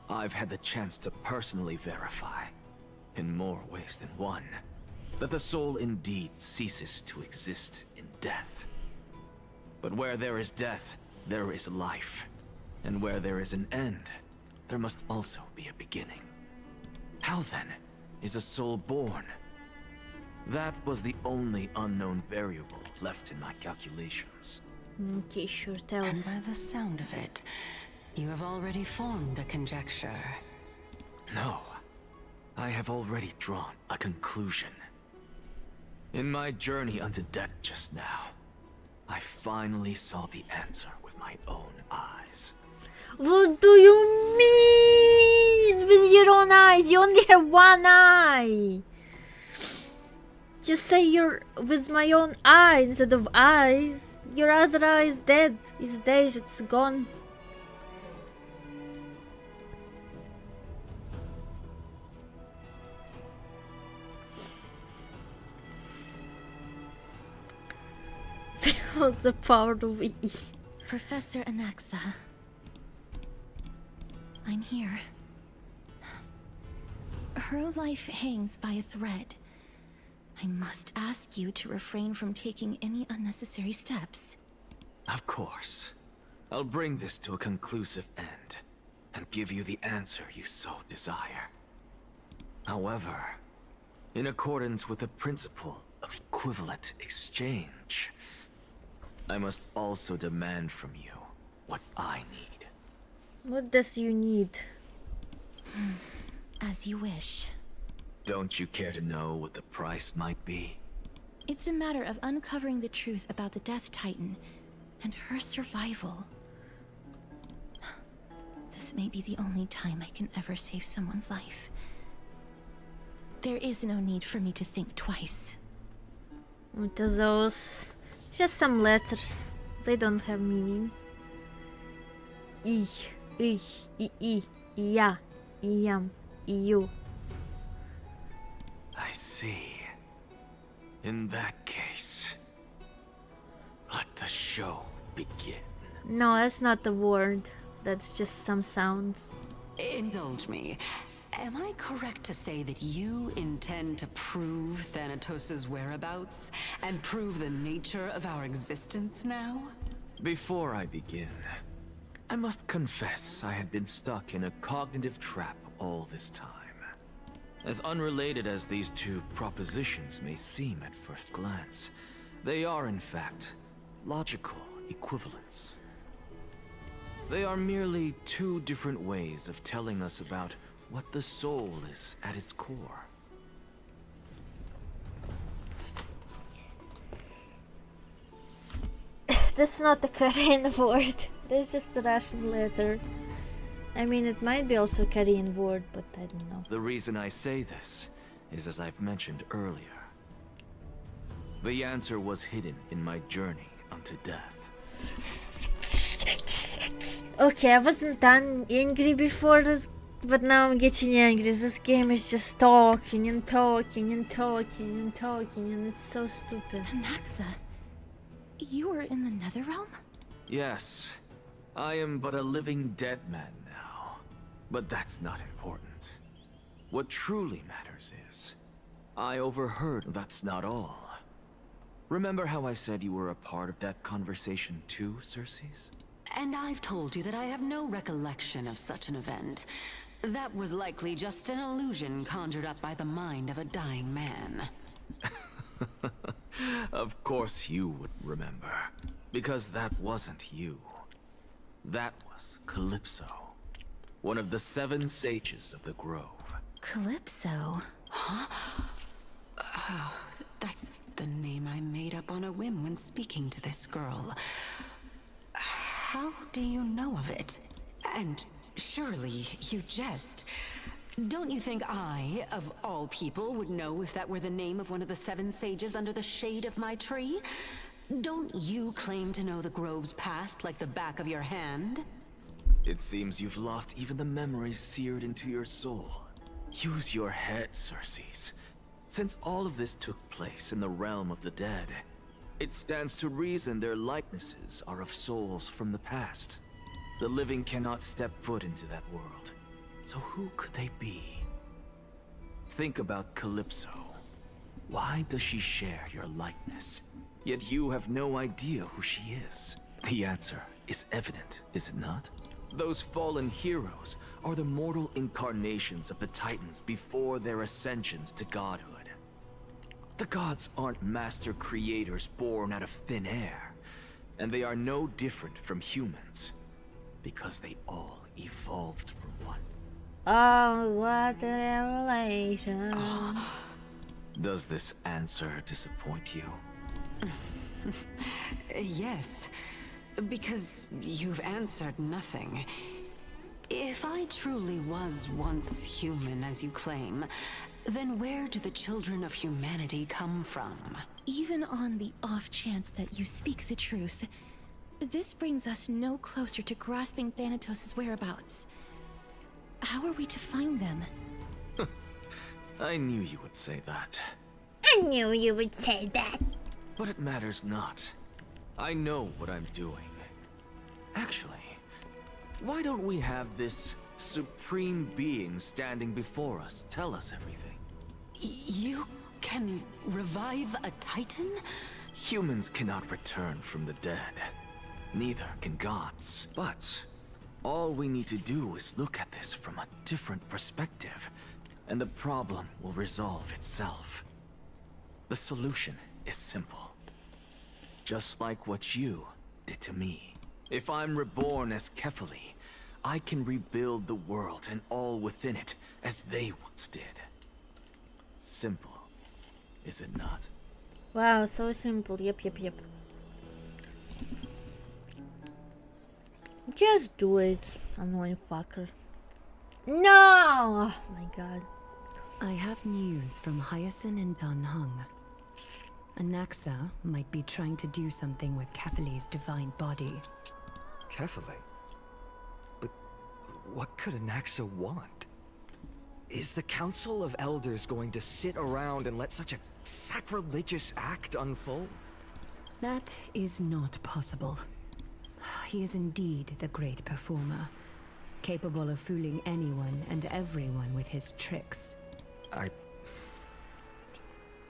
I've had the chance to personally verify, in more ways than one, that the soul indeed ceases to exist in death. But where there is death, there is life. And where there is an end, there must also be a beginning. How then is a soul born? That was the only unknown variable left in my calculations. Okay, sure, tell And us. by the sound of it, you have already formed a conjecture. No, I have already drawn a conclusion. In my journey unto death just now, I finally saw the answer with my own eyes. What do you mean with your own eyes? You only have one eye. Just say you're with my own eye instead of eyes. Your other eye is dead. It's dead. It's gone. Behold the power of E. Professor Anaxa. I'm here. Her life hangs by a thread. I must ask you to refrain from taking any unnecessary steps. Of course. I'll bring this to a conclusive end, and give you the answer you so desire. However, in accordance with the principle of equivalent exchange, I must also demand from you what I need. What does you need? As you wish. Don't you care to know what the price might be? It's a matter of uncovering the truth about the Death Titan and her survival. This may be the only time I can ever save someone's life. There is no need for me to think twice. What are those? Just some letters. They don't have meaning. I, ya, iam, you. I see. In that case, let the show begin. No, that's not the word. That's just some sounds. Indulge me. Am I correct to say that you intend to prove Thanatos' whereabouts and prove the nature of our existence now? Before I begin, I must confess I had been stuck in a cognitive trap all this time. As unrelated as these two propositions may seem at first glance, they are in fact logical equivalents. They are merely two different ways of telling us about what the soul is at its core. That's not the Korean word. That's just a Russian letter. I mean, it might be also a Korean word, but I don't know. The reason I say this is as I've mentioned earlier. The answer was hidden in my journey unto death. Okay, I wasn't that angry before this, but now I'm getting angry. This game is just talking and talking and talking and talking, and it's so stupid. Anaxa, You were in the Netherrealm? Yes, I am but a living dead man now. But that's not important. What truly matters is, I overheard. That's not all. Remember how I said you were a part of that conversation too, Circes? And I've told you that I have no recollection of such an event. That was likely just an illusion conjured up by the mind of a dying man. Of course you would remember. Because that wasn't you. That was Calypso. One of the 7 sages of the Grove. Calypso? Oh, that's the name I made up on a whim when speaking to this girl. How do you know of it? And surely you jest. Don't you think I, of all people, would know if that were the name of one of the 7 sages under the shade of my tree? Don't you claim to know the Grove's past like the back of your hand? It seems you've lost even the memories seared into your soul. Use your head, Circes. Since all of this took place in the realm of the dead, it stands to reason their likenesses are of souls from the past. The living cannot step foot into that world. So who could they be? Think about Calypso. Why does she share your likeness? Yet you have no idea who she is. The answer is evident, is it not? Those fallen heroes are the mortal incarnations of the Titans before their ascensions to godhood. The gods aren't master creators born out of thin air, and they are no different from humans, because they all evolved from one. Oh, what a revelation. Does this answer disappoint you? Yes, because you've answered nothing. If I truly was once human, as you claim, then where do the children of humanity come from? Even on the off chance that you speak the truth, this brings us no closer to grasping Thanatos' whereabouts. How are we to find them? I knew you would say that. I knew you would say that. But it matters not. I know what I'm doing. Actually, why don't we have this supreme being standing before us tell us everything? You can revive a Titan? Humans cannot return from the dead. Neither can gods. But all we need to do is look at this from a different perspective, and the problem will resolve itself. The solution is simple. Just like what you did to me. If I'm reborn as Kefali, I can rebuild the world and all within it as they once did. Simple, is it not? Wow, so simple. Yep. Just do it, annoying fucker. No! Oh my god. I have news from Hyacinth and Dan Heng. Anaxa might be trying to do something with Kefali's divine body. Kefali? But what could Anaxa want? Is the Council of Elders going to sit around and let such a sacrilegious act unfold? That is not possible. He is indeed the great performer, capable of fooling anyone and everyone with his tricks.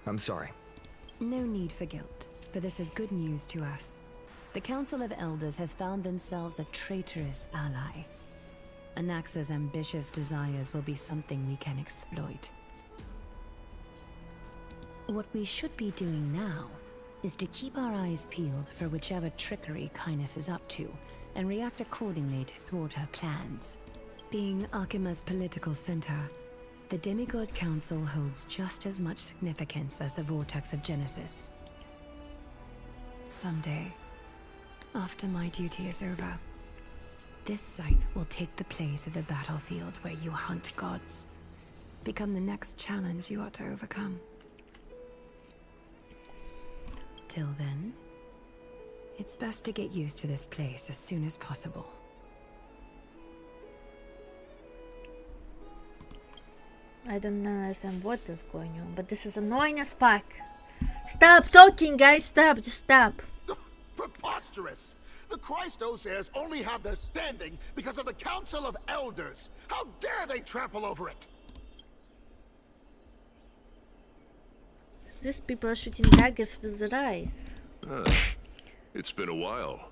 I'm sorry. No need for guilt, for this is good news to us. The Council of Elders has found themselves a traitorous ally. Anaxa's ambitious desires will be something we can exploit. What we should be doing now is to keep our eyes peeled for whichever trickery Kynus is up to, and react accordingly to thwart her plans. Being Akima's political center, the Demigod Council holds just as much significance as the Vortex of Genesis. Someday, after my duty is over, this site will take the place of the battlefield where you hunt gods. Become the next challenge you ought to overcome. Till then, it's best to get used to this place as soon as possible. I don't understand what is going on, but this is annoying as fuck. Stop talking, guys, stop, just stop. preposterous! The Christos heirs only have their standing because of the Council of Elders! How dare they trample over it! These people are shooting daggers with their eyes. It's been a while.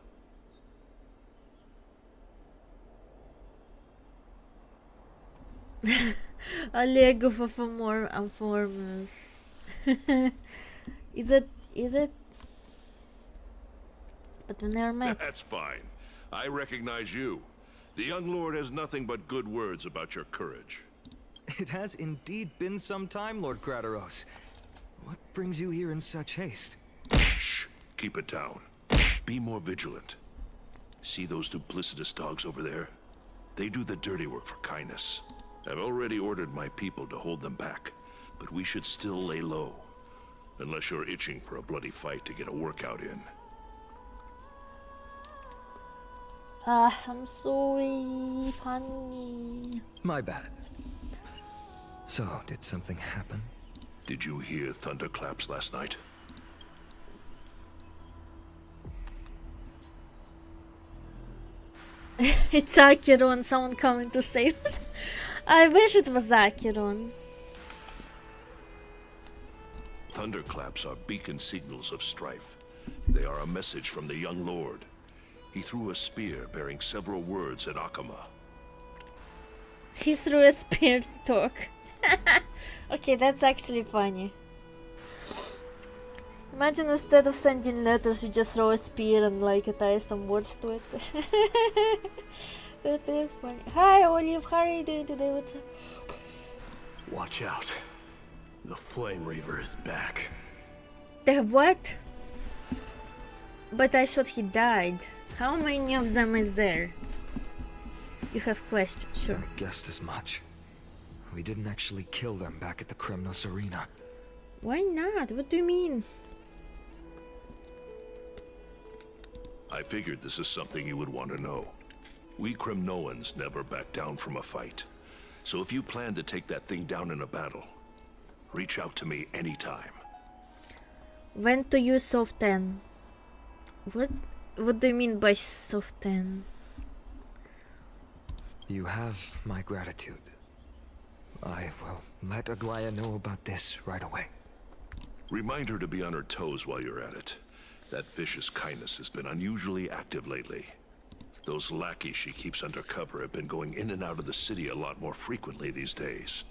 A Lego for more informers. Is it? But we never met. That's fine. I recognize you. The young lord has nothing but good words about your courage. It has indeed been some time, Lord Crateros. What brings you here in such haste? Shh. Keep it down. Be more vigilant. See those duplicitous dogs over there? They do the dirty work for kindness. I've already ordered my people to hold them back, but we should still lay low. Unless you're itching for a bloody fight to get a workout in. I'm sorry, honey. My bad. So, did something happen? Did you hear thunderclaps last night? It's Acheron, someone coming to save us. I wish it was Acheron. Thunderclaps are beacon signals of strife. They are a message from the young lord. He threw a spear bearing several words at Akama. He threw a spear to talk. Okay, that's actually funny. Imagine instead of sending letters, you just throw a spear and like attach some words to it. That is funny. Hi, Olive. How are you doing today? What's up? Watch out. The Flame Reaver is back. The what? But I thought he died. How many of them is there? You have questions, sure. I guessed as much. We didn't actually kill them back at the Kremnos Arena. Why not? What do you mean? I figured this is something you would want to know. We Kremnoans never back down from a fight. So if you plan to take that thing down in a battle, reach out to me anytime. When to use soft 10? What do you mean by soft 10? You have my gratitude. I will let Aglaya know about this right away. Remind her to be on her toes while you're at it. That vicious kindness has been unusually active lately. Those lackeys she keeps under cover have been going in and out of the city a lot more frequently these days.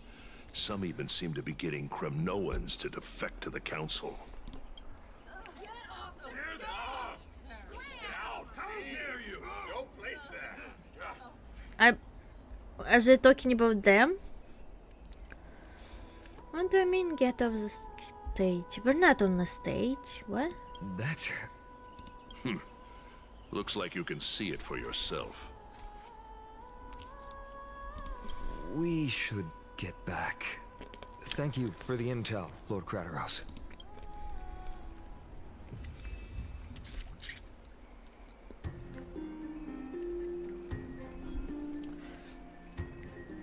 Some even seem to be getting Kremnoans to defect to the council. Are they talking about them? What do you mean get off the stage? We're not on the stage. What? That's... Looks like you can see it for yourself. We should get back. Thank you for the intel, Lord Crateros.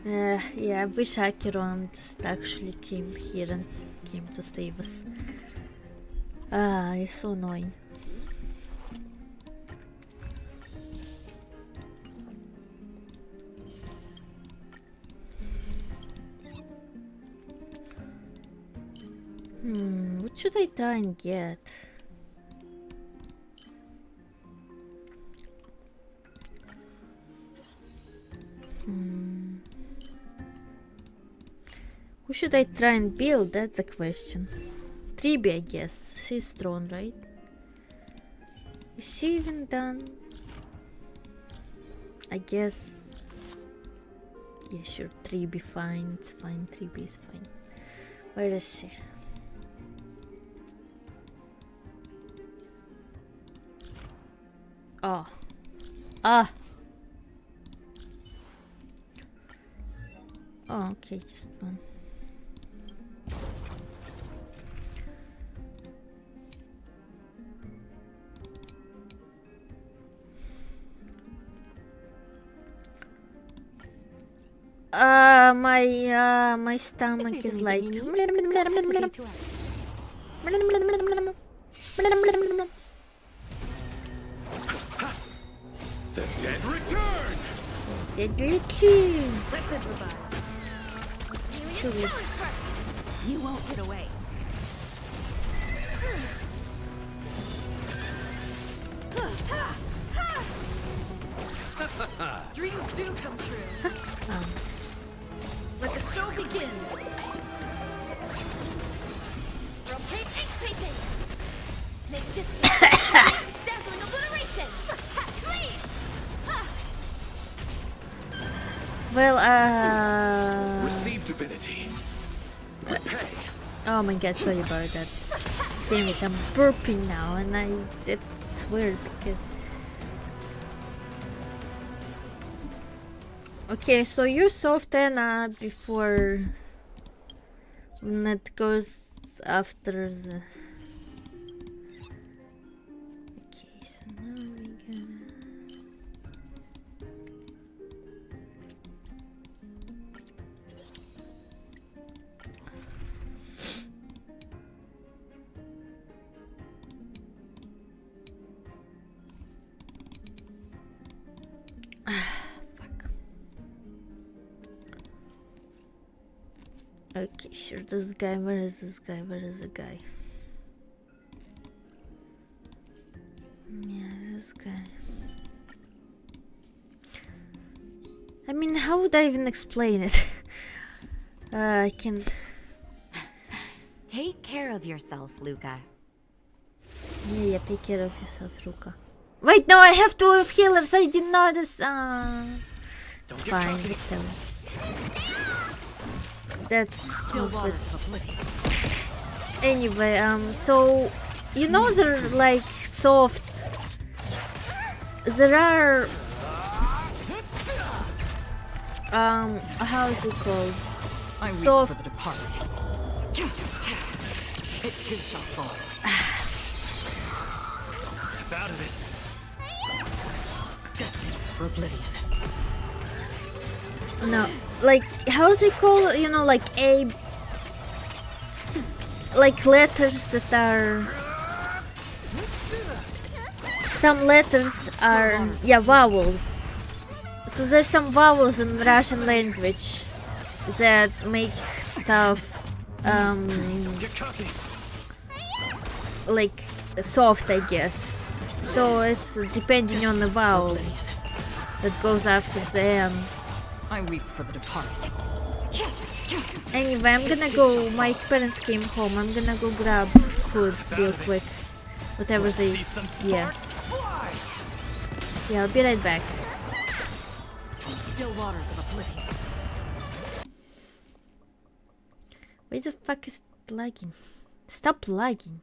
Yeah, I wish Acheron just actually came here and came to save us. It's so annoying. What should I try and get? Who should I try and build? That's a question. Tribi, I guess. She's strong, right? Is she even done? I guess. Yeah, sure. Tribi, fine. It's fine. Tribi is fine. Where is she? Oh. Ah! Oh, okay, just one. My stomach is like. Deadly Chin. Let's improvise. You won't get away. Dreams do come true. Let the show begin. Rotate ink painting. Make gypsy. Dazzling obliteration. Clean. Well, Receive divinity. Repay. oh my god, sorry about that. Damn it, I'm burping now, and it's weird because. Okay, so you soft Anna before when it goes after the. Okay, so now we gotta. Okay, sure, this guy, where is this guy? Where is the guy? Yeah, this guy. I mean, how would I even explain it? I can... Take care of yourself, Luca. Yeah, take care of yourself, Luca. Wait, no, I have 2 healers, I didn't notice. It's fine, whatever. That's not good. Anyway, so you know they're like soft. There are how is it called? Soft. For the departed. It too shall fall. Step out of it. Destined for oblivion. No, like how is it called? You know, like A, like letters that are. Some letters are vowels. So there's some vowels in the Russian language that make stuff like soft, I guess. So it's depending on the vowel that goes after the M. I weep for the departed. Anyway, I'm gonna go. My parents came home. I'm gonna go grab food real quick. Whatever they. Yeah. Yeah, I'll be right back. Still waters of oblivion. Why the fuck is it lagging? Stop lagging.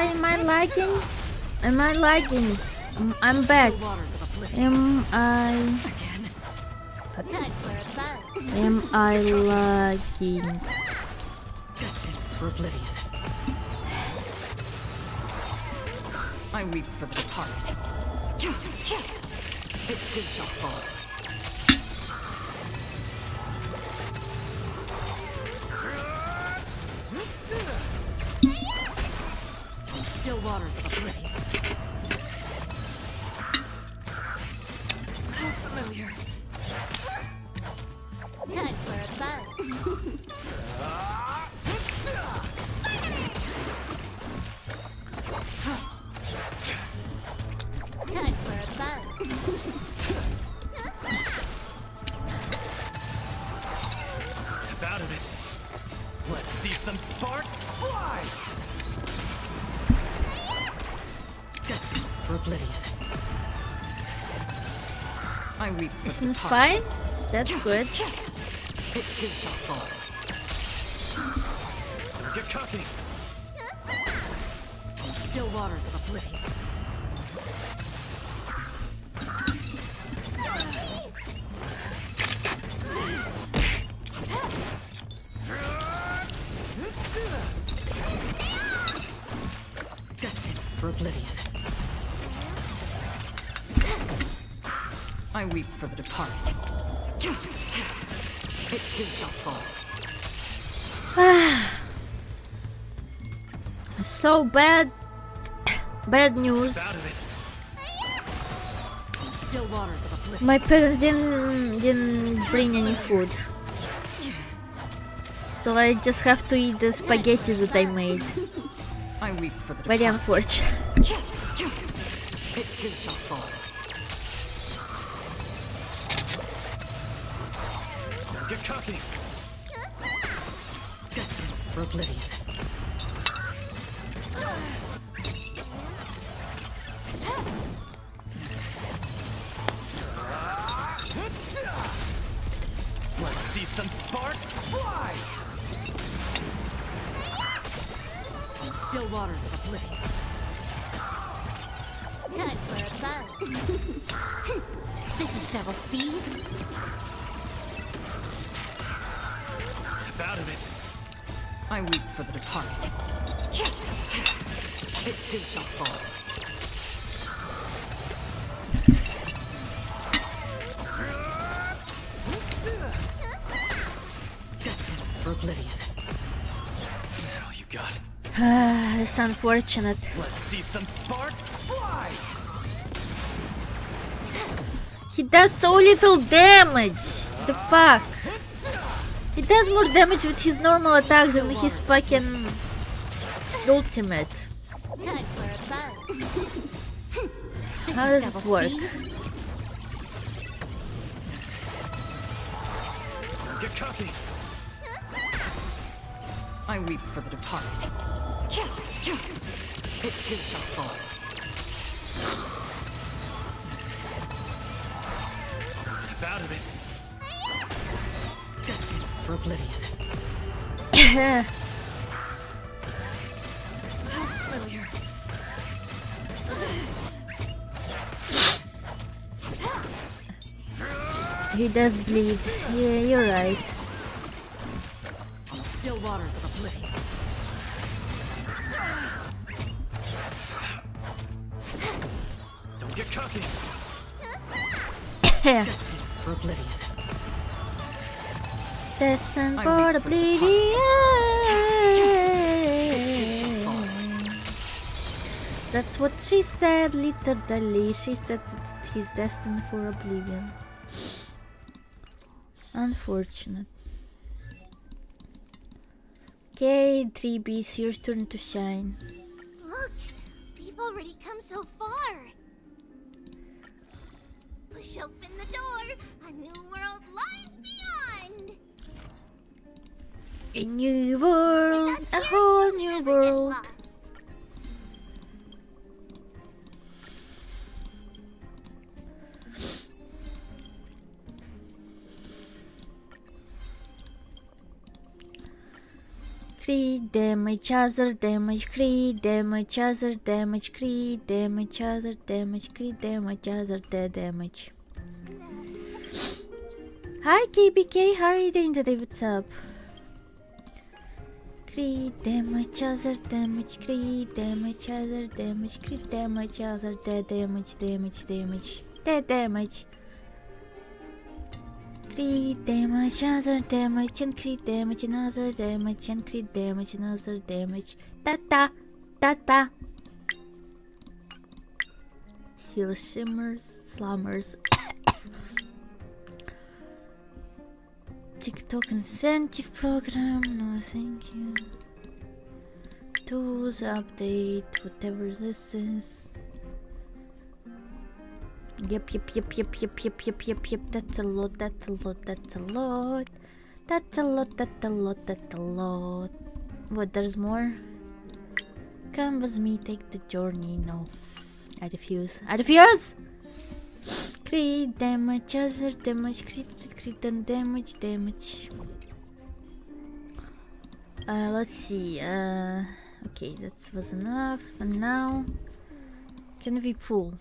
Am I lagging? Am I lagging? I'm back. Am I? Am I lagging? Destined for oblivion. I weep for the departed. It too shall fall. Still waters of oblivion. How familiar. Time for a buzz. Time for a buzz. Step out of it. Let's see some sparks fly! Destined for oblivion. I weep for the Seems departed. fine. That's good. It too shall fall. Don't get cocky! Still waters of oblivion. Destined for oblivion. I weep for the departed. It too shall fall. So bad. Bad news. Still waters of oblivion. My parents didn't bring any food, so I just have to eat the spaghetti that I made. I weep for the Very departed. unfortunate. It too shall fall. Get cocky! Destined for oblivion. Let's see some sparks fly! Still waters of oblivion. Time for a buzz. This is double speed. Step out of it. I weep for the departed. It too shall fall. Destined for oblivion. Now you got. It's unfortunate. Let's see some sparks fly! He does so little damage. The fuck? He does more damage with his normal attacks than his fucking ultimate. Time for a buzz. How does it work? Get cocky! I weep for the departed. It too shall fall. Step out of it. Destined for oblivion. How familiar. He does bleed. Yeah, you're right. Still waters of oblivion. Don't get cocky! Destined for oblivion. Destined I for weep for the oblivion. That's what she said, literally. She said that he's destined for oblivion. Unfortunate. Okay, 3Bs, your turn to shine. Look, we've already come so far. Push open the door. A new world lies beyond. A new world, a whole new world. Crit damage, other damage, crit damage, other damage, crit damage, other damage, crit damage, other damage. Hi KBK, how are you doing today? What's up? Crit damage, other damage, crit damage, other damage, crit damage, other damage, damage. Crit damage, other damage, and crit damage, and other damage, and crit damage, and other damage. Ta-ta. Seal shimmers, slummers. TikTok incentive program, no thank you. Tools update, whatever this is. Yep. That's a lot. What, there's more? Come with me, take the journey. No. I refuse. Crit damage, other damage, crit and damage. Let's see. Okay, that was enough. And now, can we pull?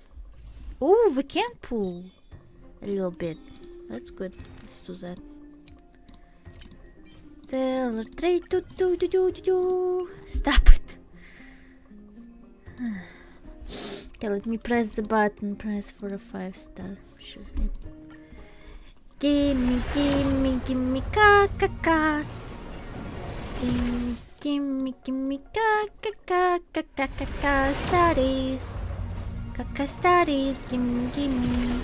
Oh, we can pull a little bit. That's good. Let's do that. Stellar trade. Stop it. Okay, let me press the button. Press for a 5-star. Sure. Gimme kakas. Gimme studies. Kaka studies. Gimme.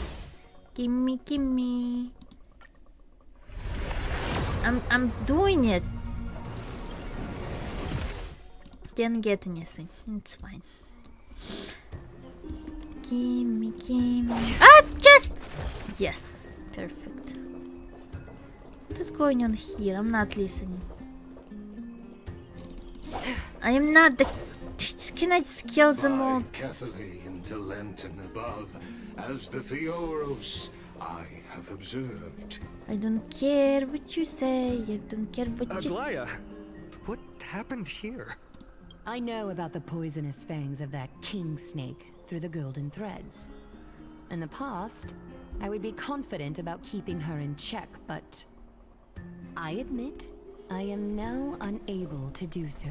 I'm doing it. Can't get anything. It's fine. Gimme. Just! Yes, perfect. What is going on here? I'm not listening. I am not the... Can I just kill them all? Carefully into Lent and above, as the Theoros I have observed. I don't care what you say. I don't care what you say. Aglaya, what happened here? I know about the poisonous fangs of that king snake through the golden threads. In the past, I would be confident about keeping her in check, but I admit I am now unable to do so.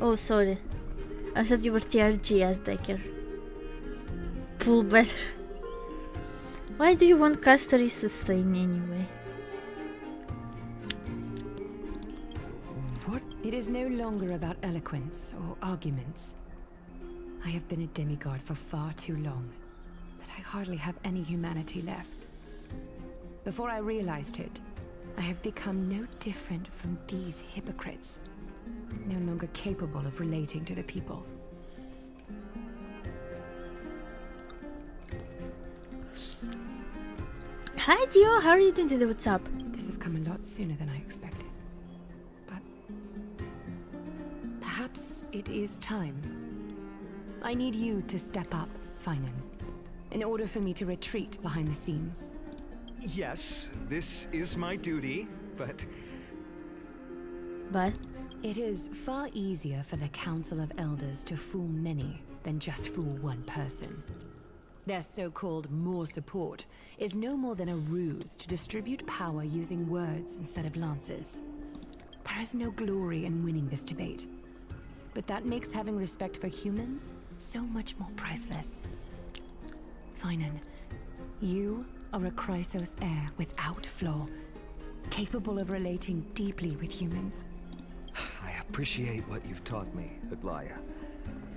Oh, sorry. I thought you were TRG as Decker. Pull better. Why do you want caster sustain anyway? What? It is no longer about eloquence or arguments. I have been a demigod for far too long, that I hardly have any humanity left. Before I realized it, I have become no different from these hypocrites, no longer capable of relating to the people. Hi Dio, how are you doing today? What's up? This has come a lot sooner than I expected. But perhaps it is time. I need you to step up, Finan, in order for me to retreat behind the scenes. Yes, this is my duty, but... It is far easier for the Council of Elders to fool many than just fool one person. Their so-called more support is no more than a ruse to distribute power using words instead of lances. There is no glory in winning this debate, but that makes having respect for humans so much more priceless. Finan, you are a Chrysos heir without flaw, capable of relating deeply with humans. I appreciate what you've taught me, Aglaya.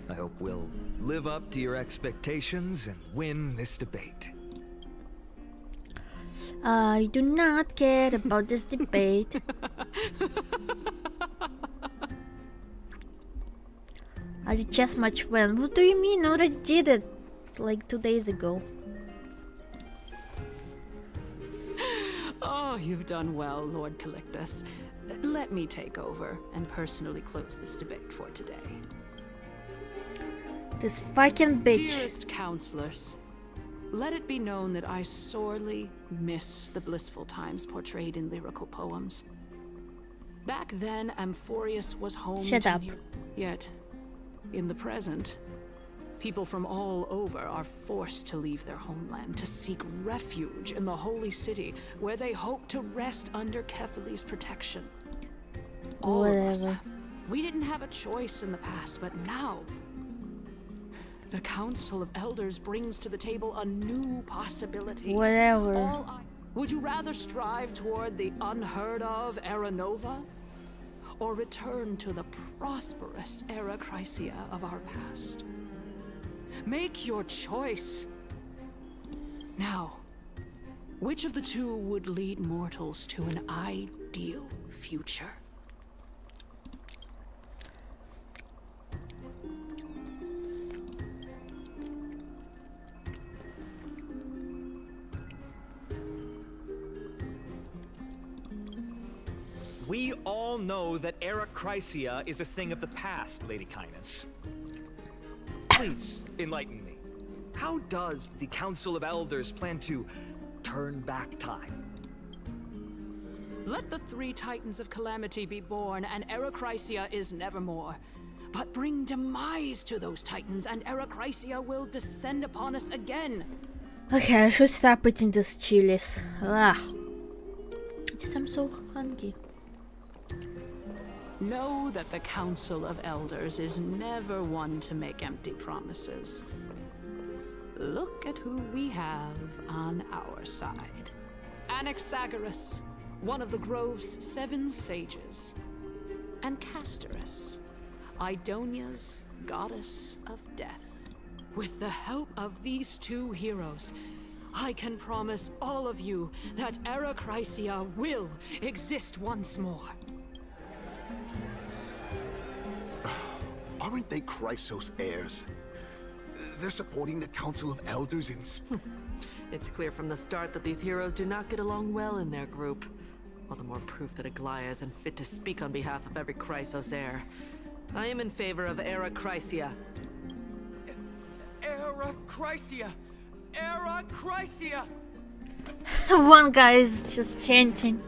I hope we'll live up to your expectations and win this debate. I do not care about this debate. Are you chess match when? What do you mean? I already did it like 2 days ago. Oh, you've done well, Lord Calictus. Let me take over and personally close this debate for today. This fucking bitch. Dearest counselors, let it be known that I sorely miss the blissful times portrayed in lyrical poems. Back then, Amphorius was home Shut to up. Yet, in the present, people from all over are forced to leave their homeland to seek refuge in the Holy City, where they hope to rest under Kefali's protection. All of us Whatever. have. We didn't have a choice in the past, but now the Council of Elders brings to the table a new possibility. Whatever. Would you rather strive toward the unheard of Era Nova, or return to the prosperous Era Chrysia of our past? Make your choice. Now, which of the two would lead mortals to an ideal future? We all know that Era Chrysia is a thing of the past, Lady Kindness. Please, enlighten me. How does the Council of Elders plan to turn back time? Let the three Titans of Calamity be born, and Era Chrysia is nevermore. But bring demise to those Titans, and Era Chrysia will descend upon us again. Okay, I should stop eating these chilies. Ah. Just I'm so hungry. Know that the Council of Elders is never one to make empty promises. Look at who we have on our side. Anaxagoras, one of the Grove's 7 sages. And Castorus, Idonia's goddess of death. With the help of these two heroes, I can promise all of you that Era Chrysia will exist once more. Aren't they Chrysos heirs? They're supporting the Council of Elders in... It's clear from the start that these heroes do not get along well in their group. All the more proof that Aglaia is unfit to speak on behalf of every Chrysos heir. I am in favor of Era Chrysia. Era Chrysia! Era Chrysia! One guy is just chanting.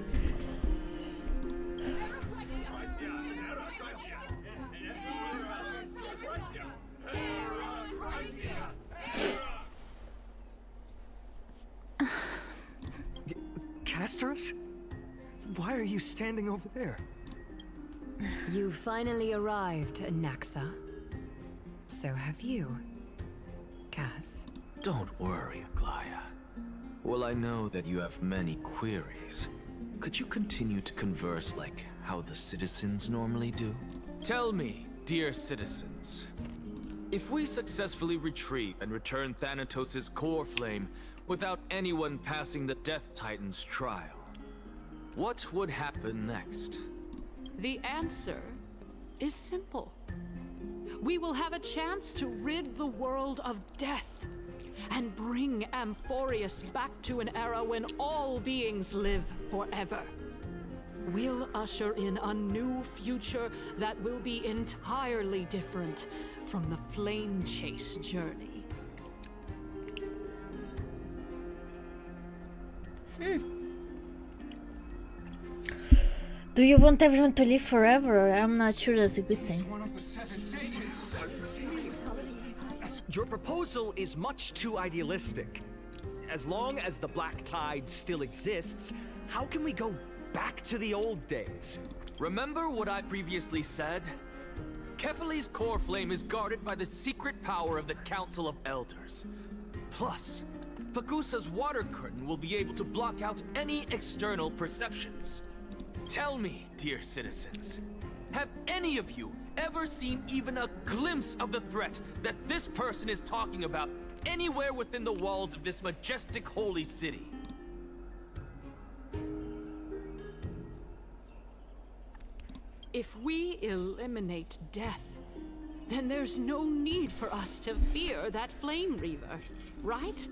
Castorus? Why are you standing over there? You finally arrived, Naxa. So have you, Cass. Don't worry, Aglaia. Well, I know that you have many queries. Could you continue to converse like how the citizens normally do? Tell me, dear citizens, if we successfully retreat and return Thanatos' core flame without anyone passing the Death Titan's trial, what would happen next? The answer is simple. We will have a chance to rid the world of death and bring Amphorius back to an era when all beings live forever. We'll usher in a new future that will be entirely different from the Flame Chase journey. Do you want everyone to live forever? I'm not sure that's a good thing. Your proposal is much too idealistic. As long as the Black Tide still exists, how can we go back to the old days? Remember what I previously said? Kefali's core flame is guarded by the secret power of the Council of Elders. Plus, Pagusa's water curtain will be able to block out any external perceptions. Tell me, dear citizens, have any of you ever seen even a glimpse of the threat that this person is talking about anywhere within the walls of this majestic holy city? If we eliminate death, then there's no need for us to fear that Flame Reaver, right?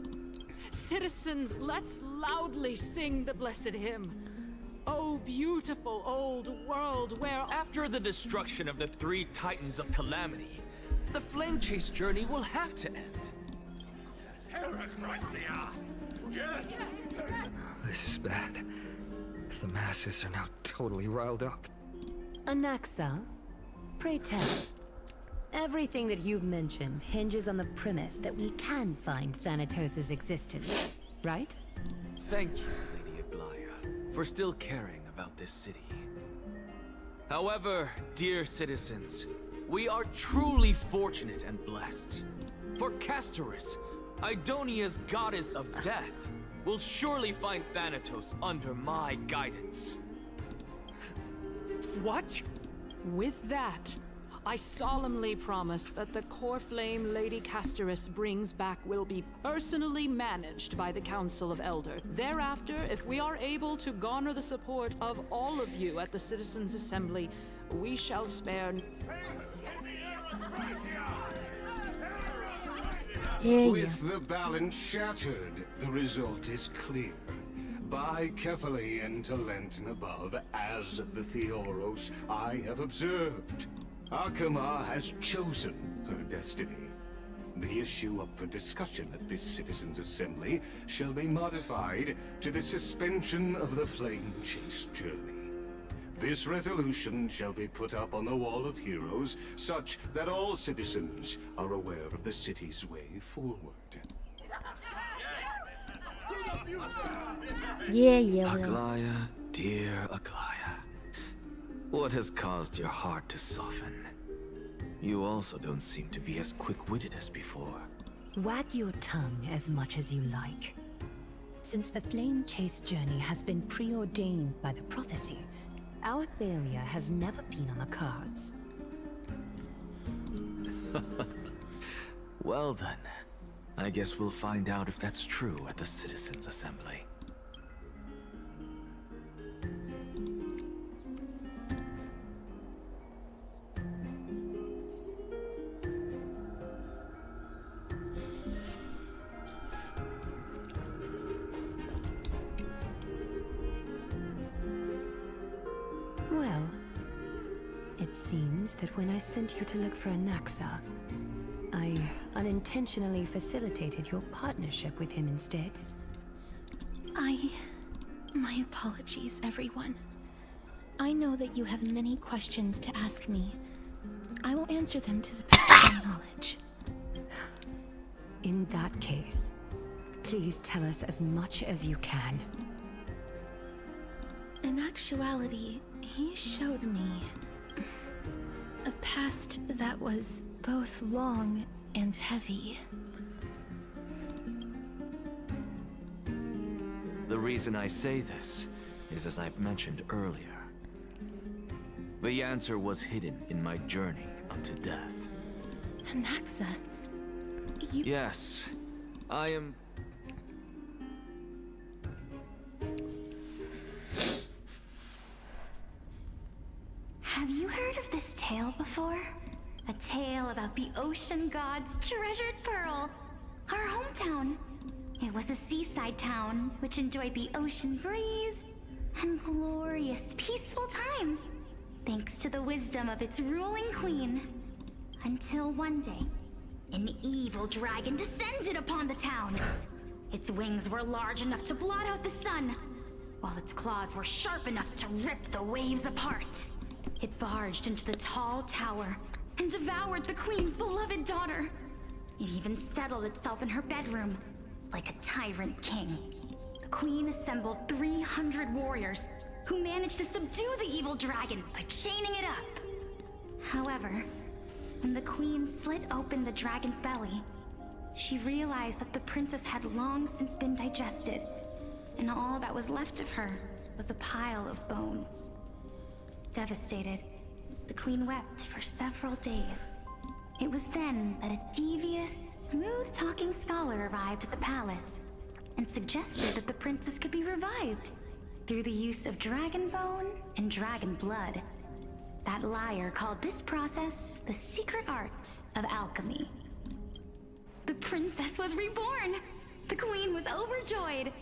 Citizens, let's loudly sing the blessed hymn. Oh, beautiful old world where... After the destruction of the 3 Titans of Calamity, the Flame Chase journey will have to end. This is bad. The masses are now totally riled up. Anaxa, pray tell. Everything that you've mentioned hinges on the premise that we can find Thanatos' existence, right? Thank you, Lady Aglaya, for still caring about this city. However, dear citizens, we are truly fortunate and blessed. For Castoris, Idonia's goddess of death, will surely find Thanatos under my guidance. What? With that, I solemnly promise that the core flame Lady Castoris brings back will be personally managed by the Council of Elder. Thereafter, if we are able to garner the support of all of you at the Citizens' Assembly, we shall spare... With the balance shattered, the result is clear. Buy carefully into Lenten above, as the Theoros I have observed. Akama has chosen her destiny. The issue up for discussion at this Citizens' Assembly shall be modified to the suspension of the Flame Chase journey. This resolution shall be put up on the Wall of Heroes, such that all citizens are aware of the city's way forward. Yeah, Aglaya, dear Aglaya. What has caused your heart to soften? You also don't seem to be as quick-witted as before. Wag your tongue as much as you like. Since the Flame Chase journey has been preordained by the prophecy, our failure has never been on the cards. Well then, I guess we'll find out if that's true at the Citizens' Assembly. Well, it seems that when I sent you to look for Anaxa, I unintentionally facilitated your partnership with him instead. My apologies, everyone. I know that you have many questions to ask me. I will answer them to the best of my knowledge. In that case, please tell us as much as you can. In actuality, he showed me a past that was both long and heavy. The reason I say this is as I've mentioned earlier. The answer was hidden in my journey unto death. Anaxa, you... Yes, I am... Have you heard of this tale before? A tale about the ocean god's treasured pearl, our hometown. It was a seaside town which enjoyed the ocean breeze and glorious, peaceful times, thanks to the wisdom of its ruling queen. Until one day, an evil dragon descended upon the town. Its wings were large enough to blot out the sun, while its claws were sharp enough to rip the waves apart. It barged into the tall tower and devoured the queen's beloved daughter. It even settled itself in her bedroom, like a tyrant king. The queen assembled 300 warriors who managed to subdue the evil dragon by chaining it up. However, when the queen slit open the dragon's belly, she realized that the princess had long since been digested, and all that was left of her was a pile of bones. Devastated, the queen wept for several days. It was then that a devious, smooth-talking scholar arrived at the palace and suggested that the princess could be revived through the use of dragon bone and dragon blood. That liar called this process the secret art of alchemy. The princess was reborn! The queen was overjoyed,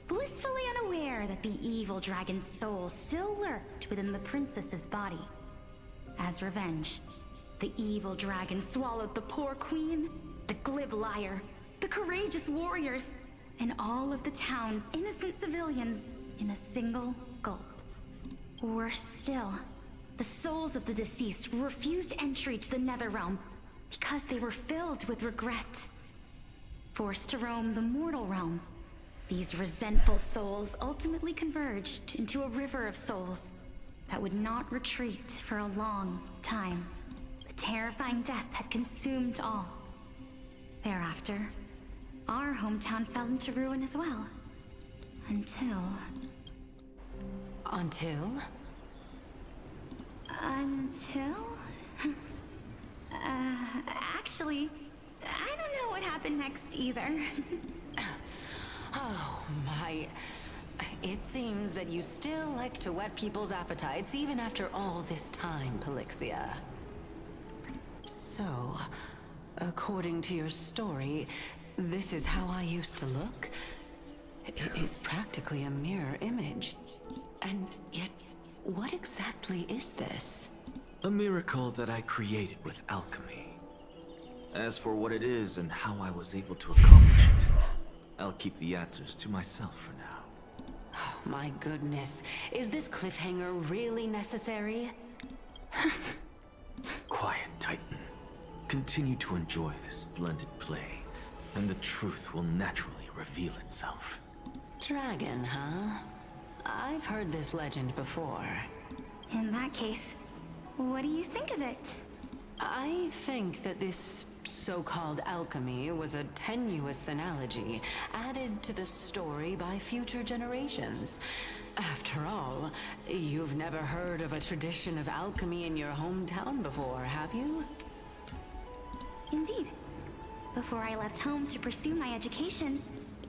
blissfully unaware that the evil dragon's soul still lurked within the princess's body. As revenge, the evil dragon swallowed the poor queen, the glib liar, the courageous warriors, and all of the town's innocent civilians in a single gulp. Worse still, The souls of the deceased refused entry to the Netherrealm because they were filled with regret. Forced to roam the mortal realm, these resentful souls ultimately converged into a river of souls that would not retreat for a long time. The terrifying death had consumed all. Thereafter, our hometown fell into ruin as well. Until... Until? Actually, I don't know what happened next either. Oh my... It seems that you still like to whet people's appetites even after all this time, Pelixia. So, according to your story, this is how I used to look? It's practically a mirror image. And yet, what exactly is this? A miracle that I created with alchemy. As for what it is and how I was able to accomplish it, I'll keep the answers to myself for now. Oh, my goodness. Is this cliffhanger really necessary? Quiet, Titan. Continue to enjoy this splendid play, and the truth will naturally reveal itself. Dragon, huh? I've heard this legend before. In that case, what do you think of it? I think that this so-called alchemy was a tenuous analogy added to the story by future generations. After all, you've never heard of a tradition of alchemy in your hometown before, have you? Indeed. Before I left home to pursue my education,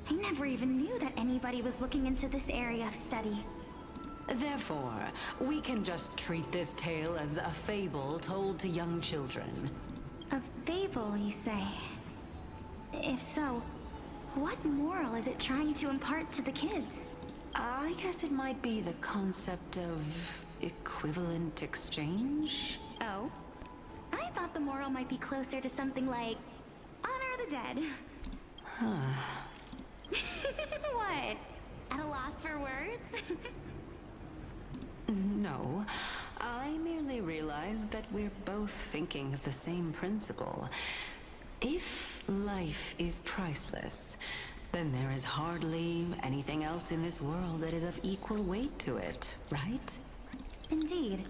I never even knew that anybody was looking into this area of study. Therefore, we can just treat this tale as a fable told to young children. A fable, you say? If so, what moral is it trying to impart to the kids? I guess it might be the concept of equivalent exchange? Oh? I thought the moral might be closer to something like honor the dead. What? At a loss for words? No, I merely realized that we're both thinking of the same principle. If life is priceless, then there is hardly anything else in this world that is of equal weight to it, right? Indeed.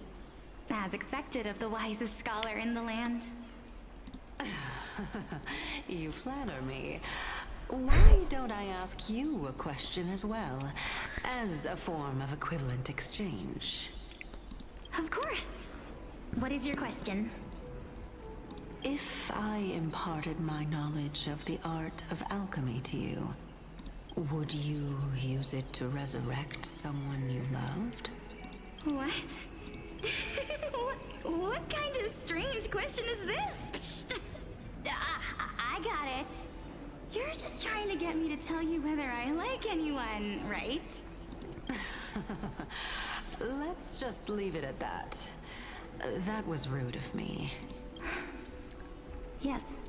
As expected of the wisest scholar in the land. You flatter me. Why don't I ask you a question as well, as a form of equivalent exchange? Of course. What is your question? If I imparted my knowledge of the art of alchemy to you, would you use it to resurrect someone you loved? What? What kind of strange question is this? I got it. You're just trying to get me to tell you whether I like anyone, right? Let's just leave it at that. That was rude of me. Yes,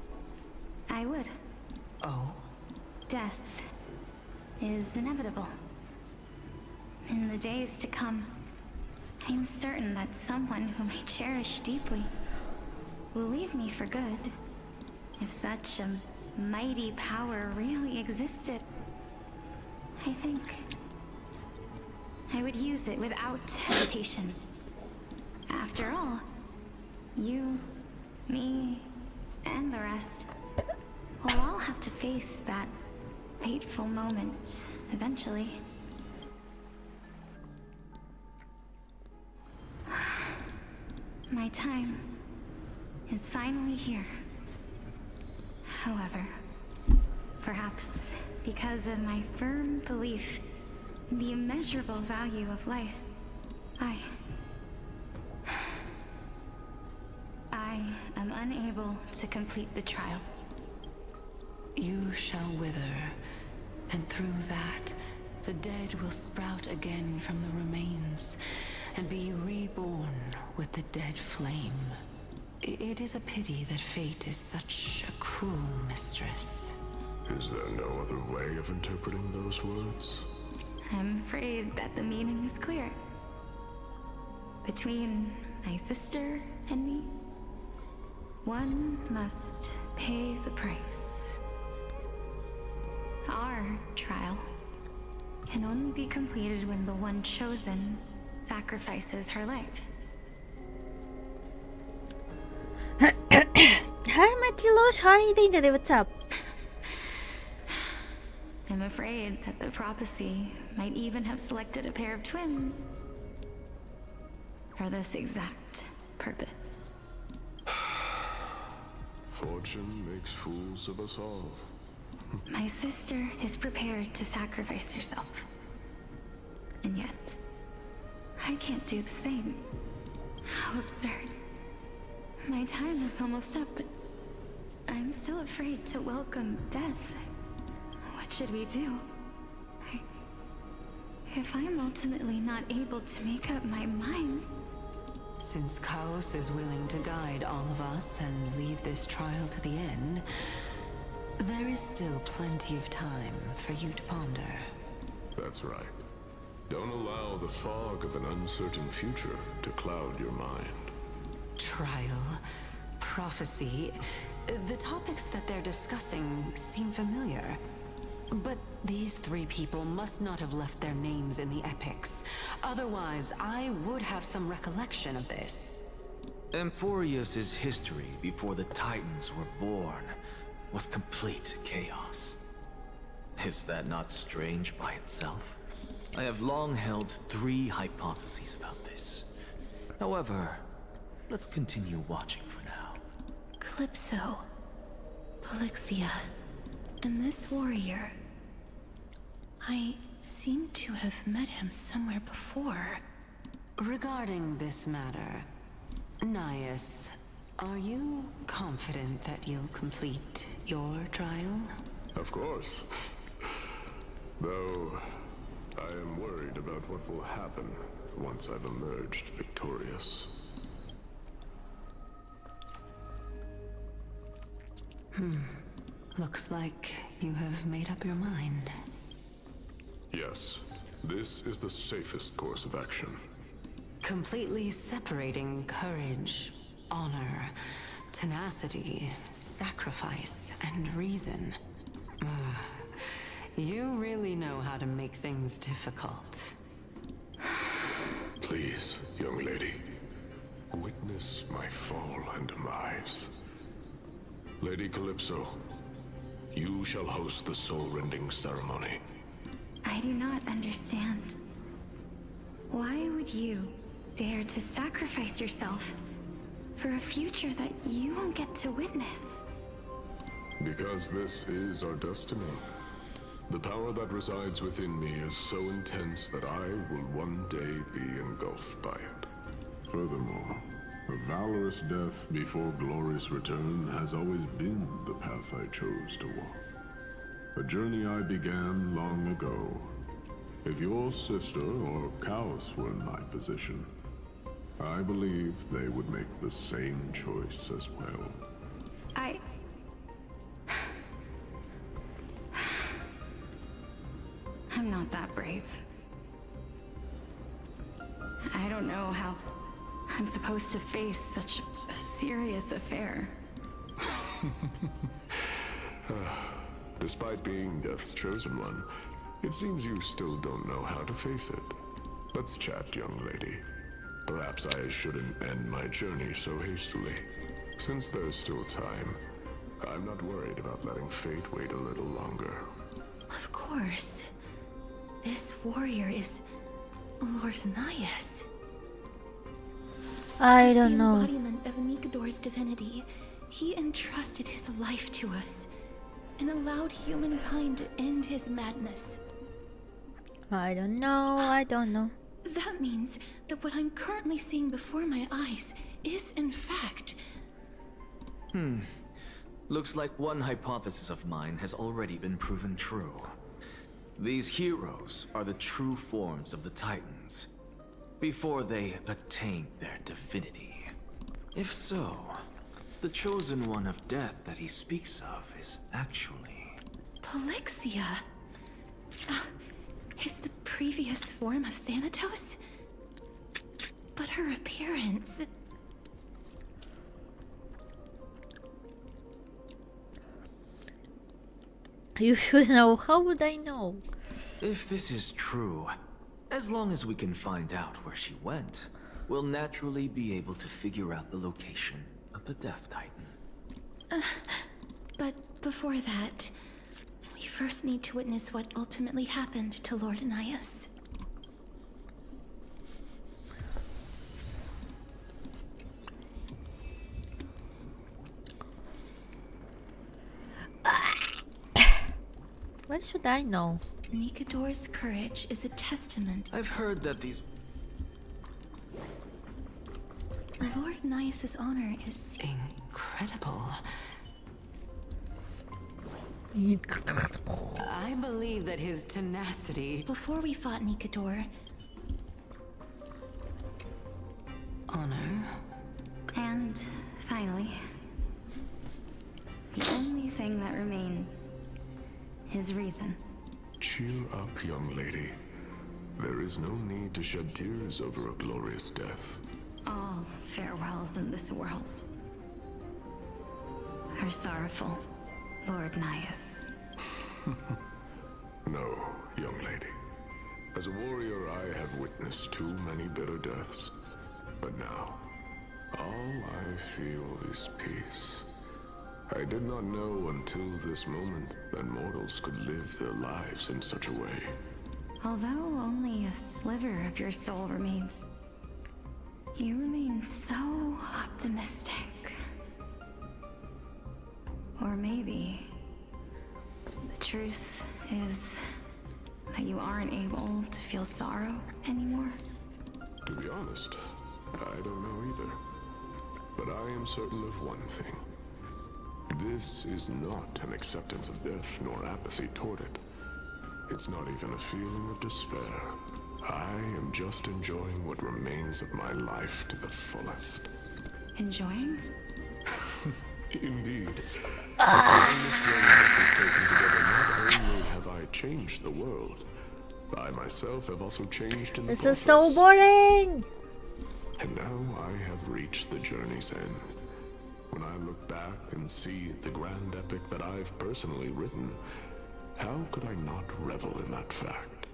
I would. Oh? Death is inevitable. In the days to come, I'm certain that someone whom I cherish deeply will leave me for good. If such a mighty power really existed, I think I would use it without hesitation. After all, you, me, and the rest will all have to face that fateful moment eventually. My time is finally here. However, perhaps because of my firm belief in the immeasurable value of life, I am unable to complete the trial. You shall wither, and through that, the dead will sprout again from the remains, and be reborn with the dead flame. It is a pity that fate is such a cruel mistress. Is there no other way of interpreting those words? I'm afraid that the meaning is clear. Between My sister and me. One must pay the price. Our trial can only be completed when the one chosen sacrifices her life. Hi, Matilos. How are you doing today? What's up? I'm afraid that the prophecy might even have selected a pair of twins for this exact purpose. Fortune makes fools of us all. My sister is prepared to sacrifice herself. And yet, I can't do the same. How absurd. My time is almost up, but I'm still afraid to welcome death. What should we do? If I'm ultimately not able to make up my mind... Since Chaos is willing to guide all of us and leave this trial to the end, there is still plenty of time for you to ponder. That's right. Don't allow the fog of an uncertain future to cloud your mind. Trial, prophecy, the topics that they're discussing seem familiar. But these three people must not have left their names in the epics. Otherwise, I would have some recollection of this. Amphorius's history before the Titans were born was complete chaos. Is that not strange by itself? I have long held 3 hypotheses about this. However, let's continue watching for now. Calypso, Polixia, and this warrior. I seem to have met him somewhere before. Regarding this matter, Nias, are you confident that you'll complete your trial? Of course. Though, I am worried about what will happen once I've emerged victorious. Looks like you have made up your mind. Yes, this is the safest course of action. Completely separating courage, honor, tenacity, sacrifice, and reason. You really know how to make things difficult. Please, young lady, witness my fall and demise. Lady Calypso, you shall host the soul-rending ceremony. I do not understand. Why would you dare to sacrifice yourself for a future that you won't get to witness? Because this is our destiny. The power that resides within me is so intense that I will one day be engulfed by it. Furthermore, a valorous death before glorious return has always been the path I chose to walk. A journey I began long ago. If your sister or Chaos were in my position, I believe they would make the same choice as well. I'm not that brave. I don't know how I'm supposed to face such a serious affair. Despite being Death's chosen one, it seems you still don't know how to face it. Let's chat, young lady. Perhaps I shouldn't end my journey so hastily. Since there's still time, I'm not worried about letting fate wait a little longer. Of course. This warrior is Lord Nias. I don't know. The embodiment of Mikador's divinity. He entrusted his life to us and allowed humankind to end his madness. I don't know. That means that what I'm currently seeing before my eyes is in fact... Looks like one hypothesis of mine has already been proven true. These heroes are the true forms of the Titans, before they attained their divinity. If so, the chosen one of death that he speaks of is actually... Polixia? Is the previous form of Thanatos? But her appearance... You should know. How would I know? If this is true, as long as we can find out where she went, we'll naturally be able to figure out the location of the Death Titan. But before that, we first need to witness what ultimately happened to Lord Anaias. Why should I know? Nikador's courage is a testament. I've heard that these... Lord Anaias' honor is... incredible. I believe that his tenacity... Before we fought Nikador... Honor. And finally, the only thing that remains is reason. Cheer up, young lady. There is no need to shed tears over a glorious death. All farewells in this world are sorrowful, Lord Anaias. No, young lady. As a warrior, I have witnessed too many bitter deaths. But now, all I feel is peace. I did not know until this moment that mortals could live their lives in such a way. Although only a sliver of your soul remains, you remain so optimistic. Or maybe the truth is that you aren't able to feel sorrow anymore. To be honest, I don't know either. But I am certain of one thing. This is not an acceptance of death nor apathy toward it. It's not even a feeling of despair. I am just enjoying what remains of my life to the fullest. Enjoying? Indeed. On this journey that we've taken together, not only have I changed the world, I myself have also changed in the This process. is so boring! And now I have reached the journey's end. When I look back and see the grand epic that I've personally written, how could I not revel in that fact?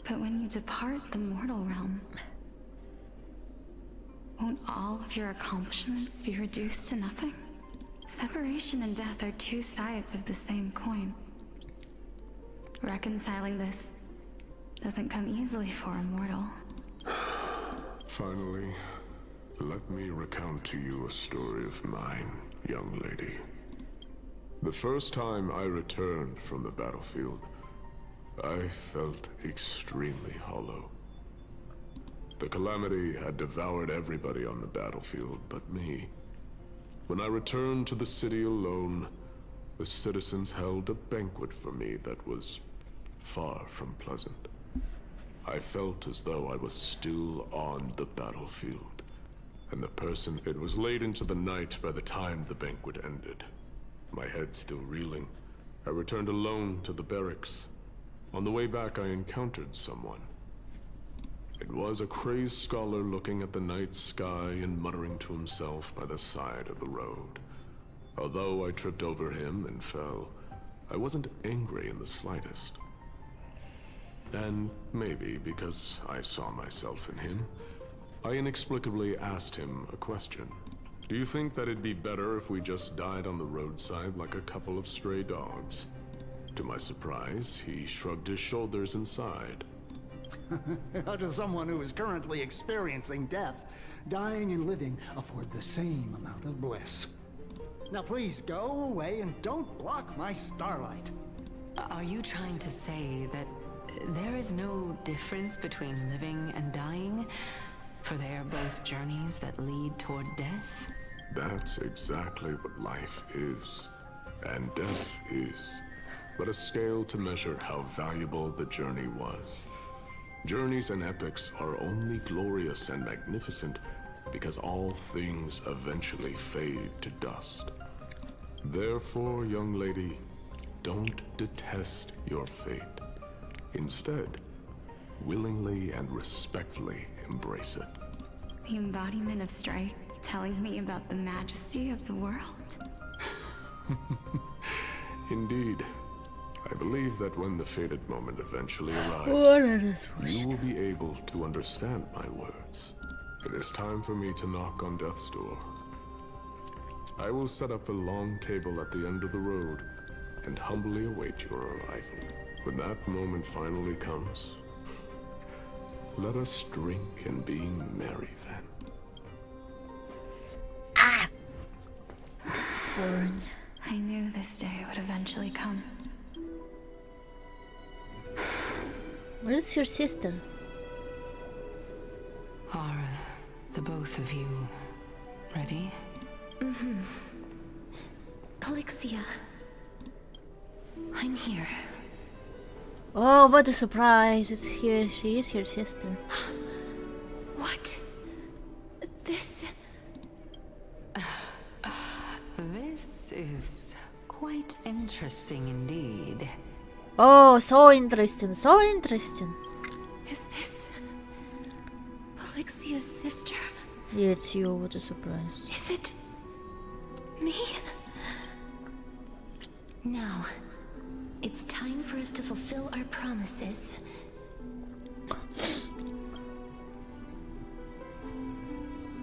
But when you depart the mortal realm, won't all of your accomplishments be reduced to nothing? Separation and death are two sides of the same coin. Reconciling this doesn't come easily for a mortal. Finally, let me recount to you a story of mine, young lady. The first time I returned from the battlefield, I felt extremely hollow. The calamity had devoured everybody on the battlefield but me. When I returned to the city alone, the citizens held a banquet for me that was far from pleasant. I felt as though I was still on the battlefield. And it was late into the night by the time the banquet ended. My head still reeling, I returned alone to the barracks. On the way back, I encountered someone. It was a crazed scholar looking at the night sky and muttering to himself by the side of the road. Although I tripped over him and fell, I wasn't angry in the slightest. And maybe because I saw myself in him, I inexplicably asked him a question. Do you think that it'd be better if we just died on the roadside like a couple of stray dogs? To my surprise, he shrugged his shoulders and sighed. How does someone who is currently experiencing death, dying and living, afford the same amount of bliss? Now please, go away and don't block my starlight. Are you trying to say that there is no difference between living and dying? For they are both journeys that lead toward death? That's exactly what life is. And death is but a scale to measure how valuable the journey was. Journeys and epics are only glorious and magnificent because all things eventually fade to dust. Therefore, young lady, don't detest your fate. Instead, willingly and respectfully embrace it. The embodiment of strife, telling me about the majesty of the world. Indeed. I believe that when the fated moment eventually What arrives, is you will be able to understand my words. It is time for me to knock on death's door. I will set up a long table at the end of the road and humbly await your arrival. When that moment finally comes, let us drink and be merry then. This is boring. I knew this day would eventually come. Where's your sister? Are the both of you ready? Mm-hmm. Polixia. I'm here. Oh, what a surprise! It's here. She is your sister. What? This... This is quite interesting indeed. Oh, so interesting, so interesting. Is this... Polixia's sister? Yeah, it's you. What a surprise. Is it... me? Now, it's time for us to fulfill our promises.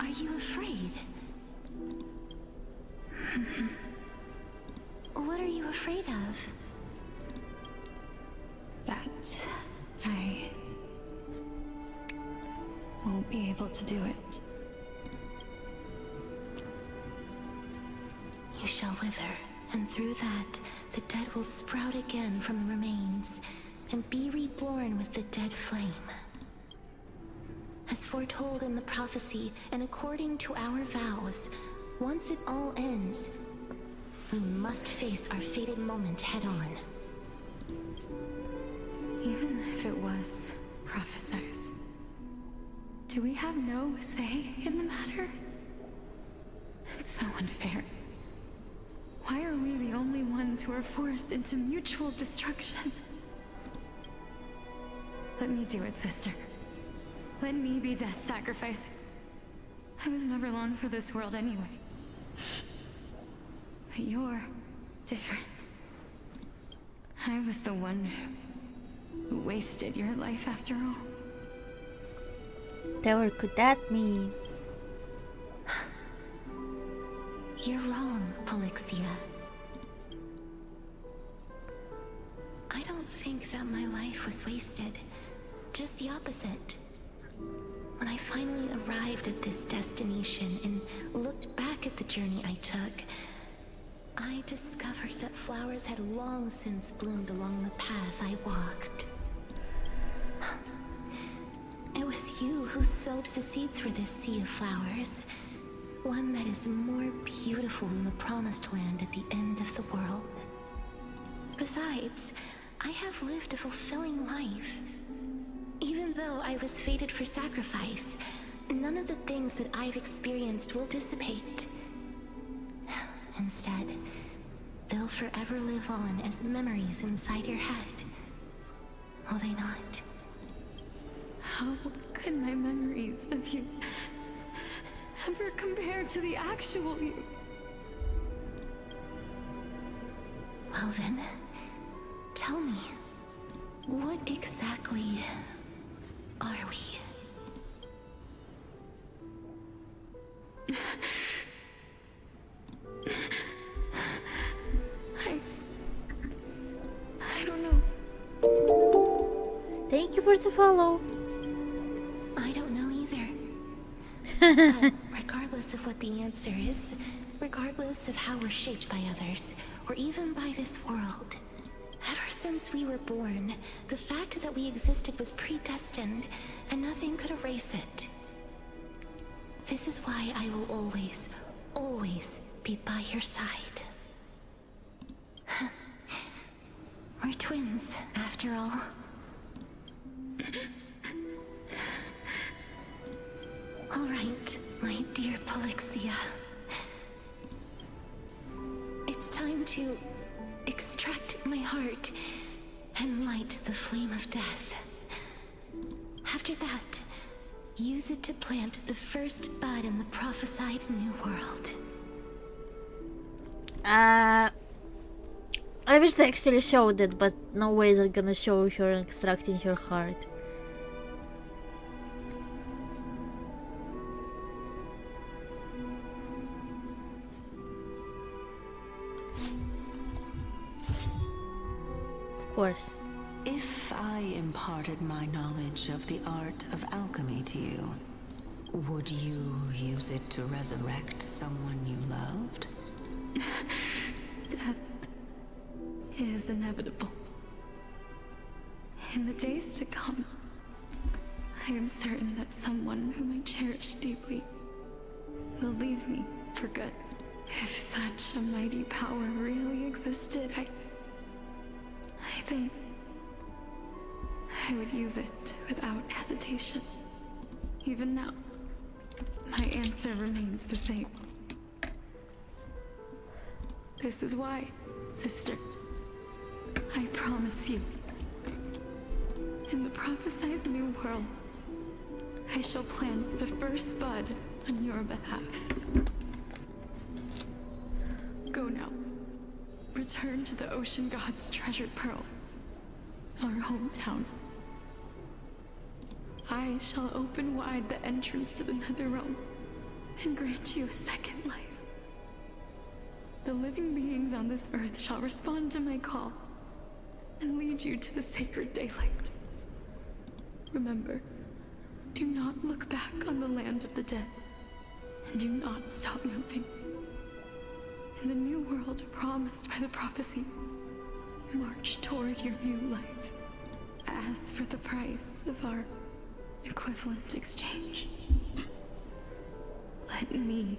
Are you afraid? What are you afraid of? That I won't be able to do it. You shall wither, and through that, the dead will sprout again from the remains, and be reborn with the dead flame. As foretold in the prophecy, and according to our vows, once it all ends, we must face our fated moment head-on. Even if it was prophesied, do we have no say in the matter? It's so unfair. Why are we the only ones who are forced into mutual destruction? Let me do it, sister. Let me be death's sacrifice. I was never long for this world anyway. But you're different. I was the one who wasted your life after all. What could that mean? You're wrong, Polixia. I don't think that my life was wasted. Just the opposite. When I finally arrived at this destination and looked back at the journey I took, I discovered that flowers had long since bloomed along the path I walked. It was you who sowed the seeds for this sea of flowers. One that is more beautiful than the promised land at the end of the world. Besides, I have lived a fulfilling life. Even though I was fated for sacrifice, none of the things that I've experienced will dissipate. Instead, they'll forever live on as memories inside your head. Will they not? How could my memories of you ever compare to the actual you? Well then, tell me, what exactly are we? I don't know. Thank you for the follow. I don't know either. But regardless of what the answer is, regardless of how we're shaped by others, or even by this world, ever since we were born, the fact that we existed was predestined, and nothing could erase it. This is why I will always, always be by your side. We're twins, after all. All right, my dear Polixia. It's time to extract my heart and light the flame of death. After that, Use it to plant the first bud in the prophesied new world. I wish they actually showed it, but no way they're gonna show her extracting her heart. Of course. If I imparted my knowledge of the art of alchemy to you, would you use it to resurrect someone you loved? Death is inevitable. In the days to come, I am certain that someone whom I cherish deeply will leave me for good. If such a mighty power really existed, I think I would use it without hesitation. Even now, my answer remains the same. This is why, sister, I promise you, in the prophesied new world, I shall plant the first bud on your behalf. Go now. Return to the Ocean God's treasured pearl, our hometown. I shall open wide the entrance to the Netherrealm and grant you a second life. The living beings on this earth shall respond to my call and lead you to the sacred daylight. Remember, do not look back on the land of the dead, and do not stop moving. In the new world promised by the prophecy, march toward your new life. As for the price of our equivalent exchange, let me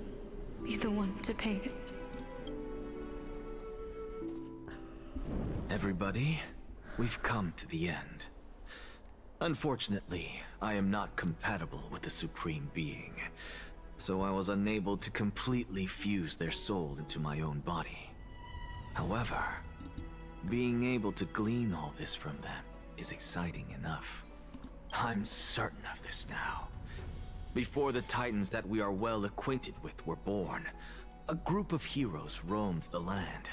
be the one to pay it. Everybody, we've come to the end. Unfortunately, I am not compatible with the Supreme Being, so I was unable to completely fuse their soul into my own body. However, being able to glean all this from them is exciting enough. I'm certain of this now. Before the Titans that we are well acquainted with were born, a group of heroes roamed the land.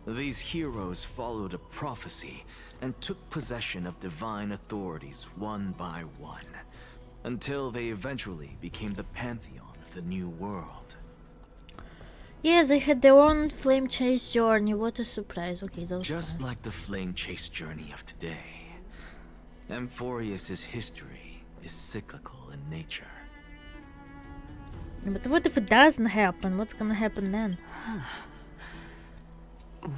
These heroes followed a prophecy and took possession of divine authorities one by one, until they eventually became the pantheon of the new world. Yeah, they had their own flame chase journey. What a surprise. Okay, that was Just fun. like the flame chase journey of today, Amphorius's history is cyclical in nature. But what if it doesn't happen? What's gonna happen then?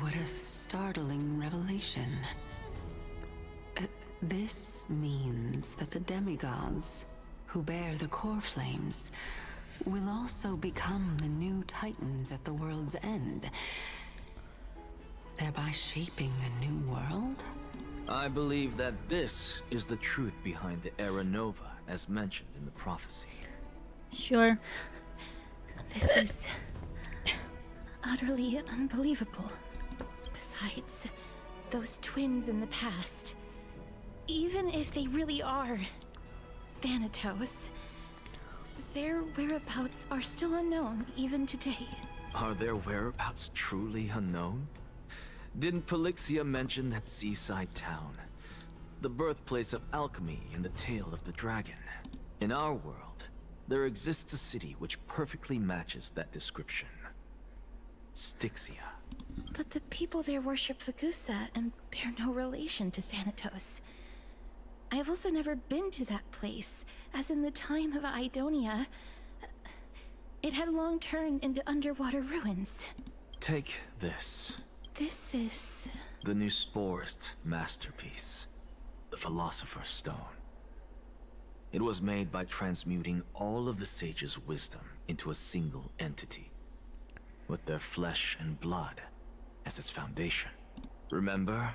What a startling revelation. This means that the demigods, who bear the core flames, will also become the new Titans at the world's end, thereby shaping a new world? I believe that this is the truth behind the Era Nova, as mentioned in the prophecy. Sure. This is utterly unbelievable. Besides, those twins in the past, even if they really are Thanatos, their whereabouts are still unknown even today. Are their whereabouts truly unknown? Didn't Polixia mention that seaside town? The birthplace of alchemy and the tale of the dragon. In our world, there exists a city which perfectly matches that description. Styxia. But the people there worship Vagusa and bear no relation to Thanatos. I have also never been to that place, as in the time of Idonia, it had long turned into underwater ruins. Take this. This is... The New Sporist masterpiece. The Philosopher's Stone. It was made by transmuting all of the sages' wisdom into a single entity, with their flesh and blood as its foundation. Remember?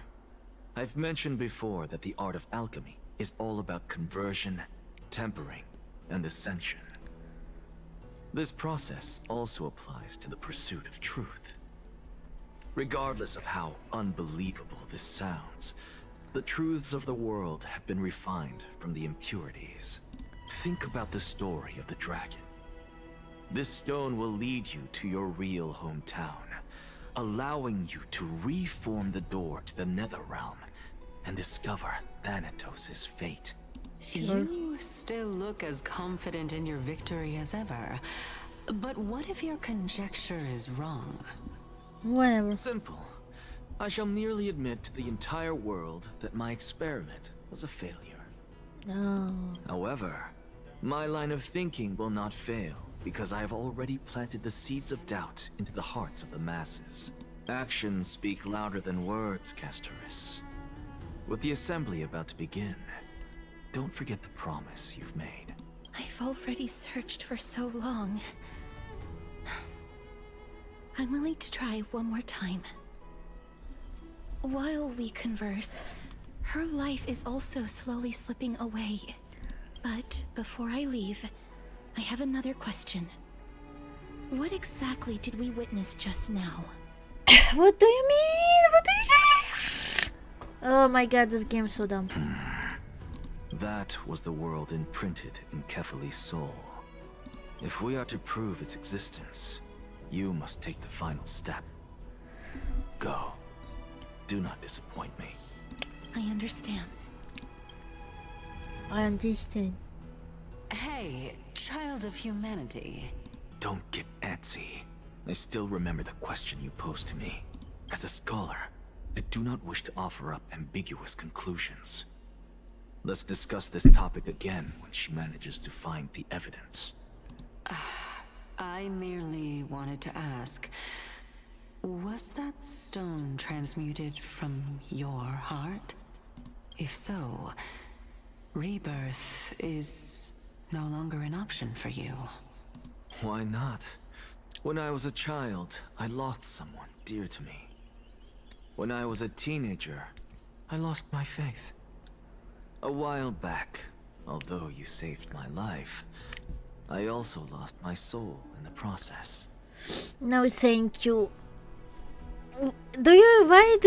I've mentioned before that the art of alchemy is all about conversion, tempering, and ascension. This process also applies to the pursuit of truth. Regardless of how unbelievable this sounds, the truths of the world have been refined from the impurities. Think about the story of the dragon. This stone will lead you to your real hometown, allowing you to reform the door to the Netherrealm and discover Thanatos' fate. You still look as confident in your victory as ever. But what if your conjecture is wrong? Whatever. Simple. I shall merely admit to the entire world that my experiment was a failure. No. However, my line of thinking will not fail because I have already planted the seeds of doubt into the hearts of the masses. Actions speak louder than words, Castoris. With the assembly about to begin, don't forget the promise you've made. I've already searched for so long. I'm willing to try one more time. While we converse, her life is also slowly slipping away. But before I leave, I have another question. What exactly did we witness just now? What do you mean? What do you say? Oh my god, this game's so dumb. That was the world imprinted in Kefali's soul. If we are to prove its existence, you must take the final step. Go. Do not disappoint me. I understand. I understand. Hey, child of humanity. Don't get antsy. I still remember the question you posed to me. As a scholar, I do not wish to offer up ambiguous conclusions. Let's discuss this topic again when she manages to find the evidence. I merely wanted to ask, was that stone transmuted from your heart? If so, rebirth is no longer an option for you. Why not? When I was a child, I lost someone dear to me. When I was a teenager, I lost my faith. A while back, although you saved my life, I also lost my soul in the process. No, thank you. Why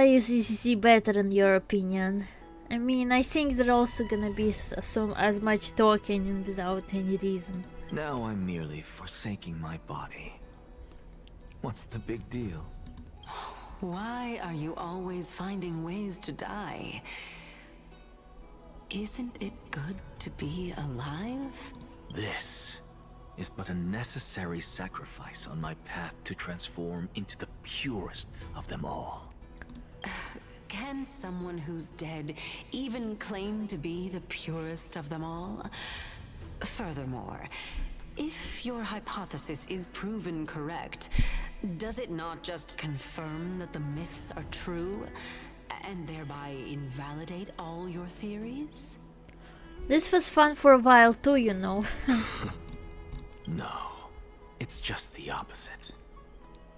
is ECC better in your opinion? I mean, I think they're also gonna be so as much talking and without any reason. Now I'm merely forsaking my body. What's the big deal? Why are you always finding ways to die? Isn't it good to be alive? This is but a necessary sacrifice on my path to transform into the purest of them all. Can someone who's dead even claim to be the purest of them all? Furthermore, if your hypothesis is proven correct, does it not just confirm that the myths are true, and thereby invalidate all your theories? This was fun for a while too, you know. No, it's just the opposite.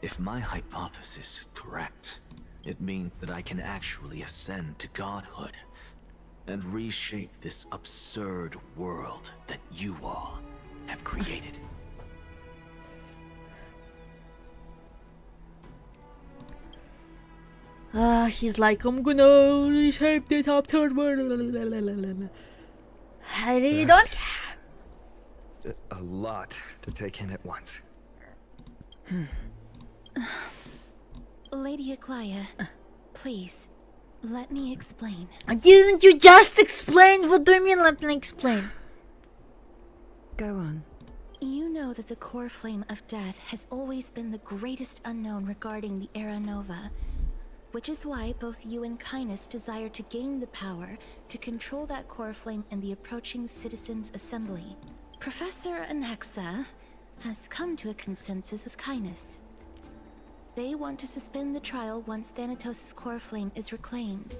If my hypothesis is correct, it means that I can actually ascend to godhood and reshape this absurd world that you all have created. He's like, I'm gonna reshape the top third world. I really don't care. A lot to take in at once. Lady Aglaya, please, let me explain. Didn't you just explain? What do you mean, let me explain? Go on. You know that the core flame of death has always been the greatest unknown regarding the Era Nova, which is why both you and Kynes desire to gain the power to control that core flame in the approaching Citizens' Assembly. Professor Anaxa has come to a consensus with Kynes. They want to suspend the trial once Thanatos' core flame is reclaimed,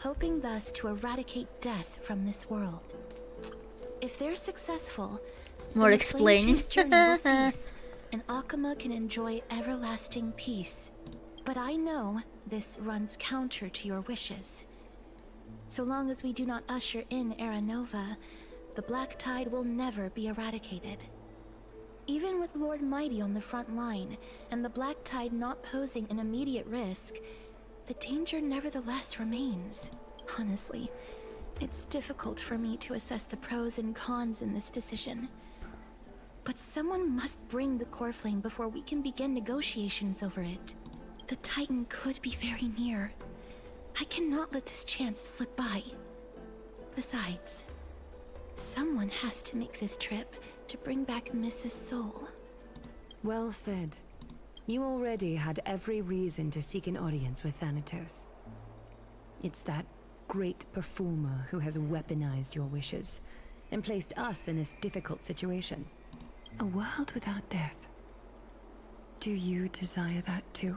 hoping thus to eradicate death from this world. If they're successful, more then the explaining. flame-chase journey will cease, and Akama can enjoy everlasting peace. But I know this runs counter to your wishes. So long as we do not usher in Era Nova, the Black Tide will never be eradicated. Even with Lord Mighty on the front line, and the Black Tide not posing an immediate risk, the danger nevertheless remains. Honestly, It's difficult for me to assess the pros and cons in this decision. But someone must bring the core flame before we can begin negotiations over it. The Titan could be very near. I cannot let this chance slip by. Besides, someone has to make this trip to bring back Mrs. Soul. Well said. You already had every reason to seek an audience with Thanatos. It's that great performer who has weaponized your wishes and placed us in this difficult situation. A world without death. Do you desire that too?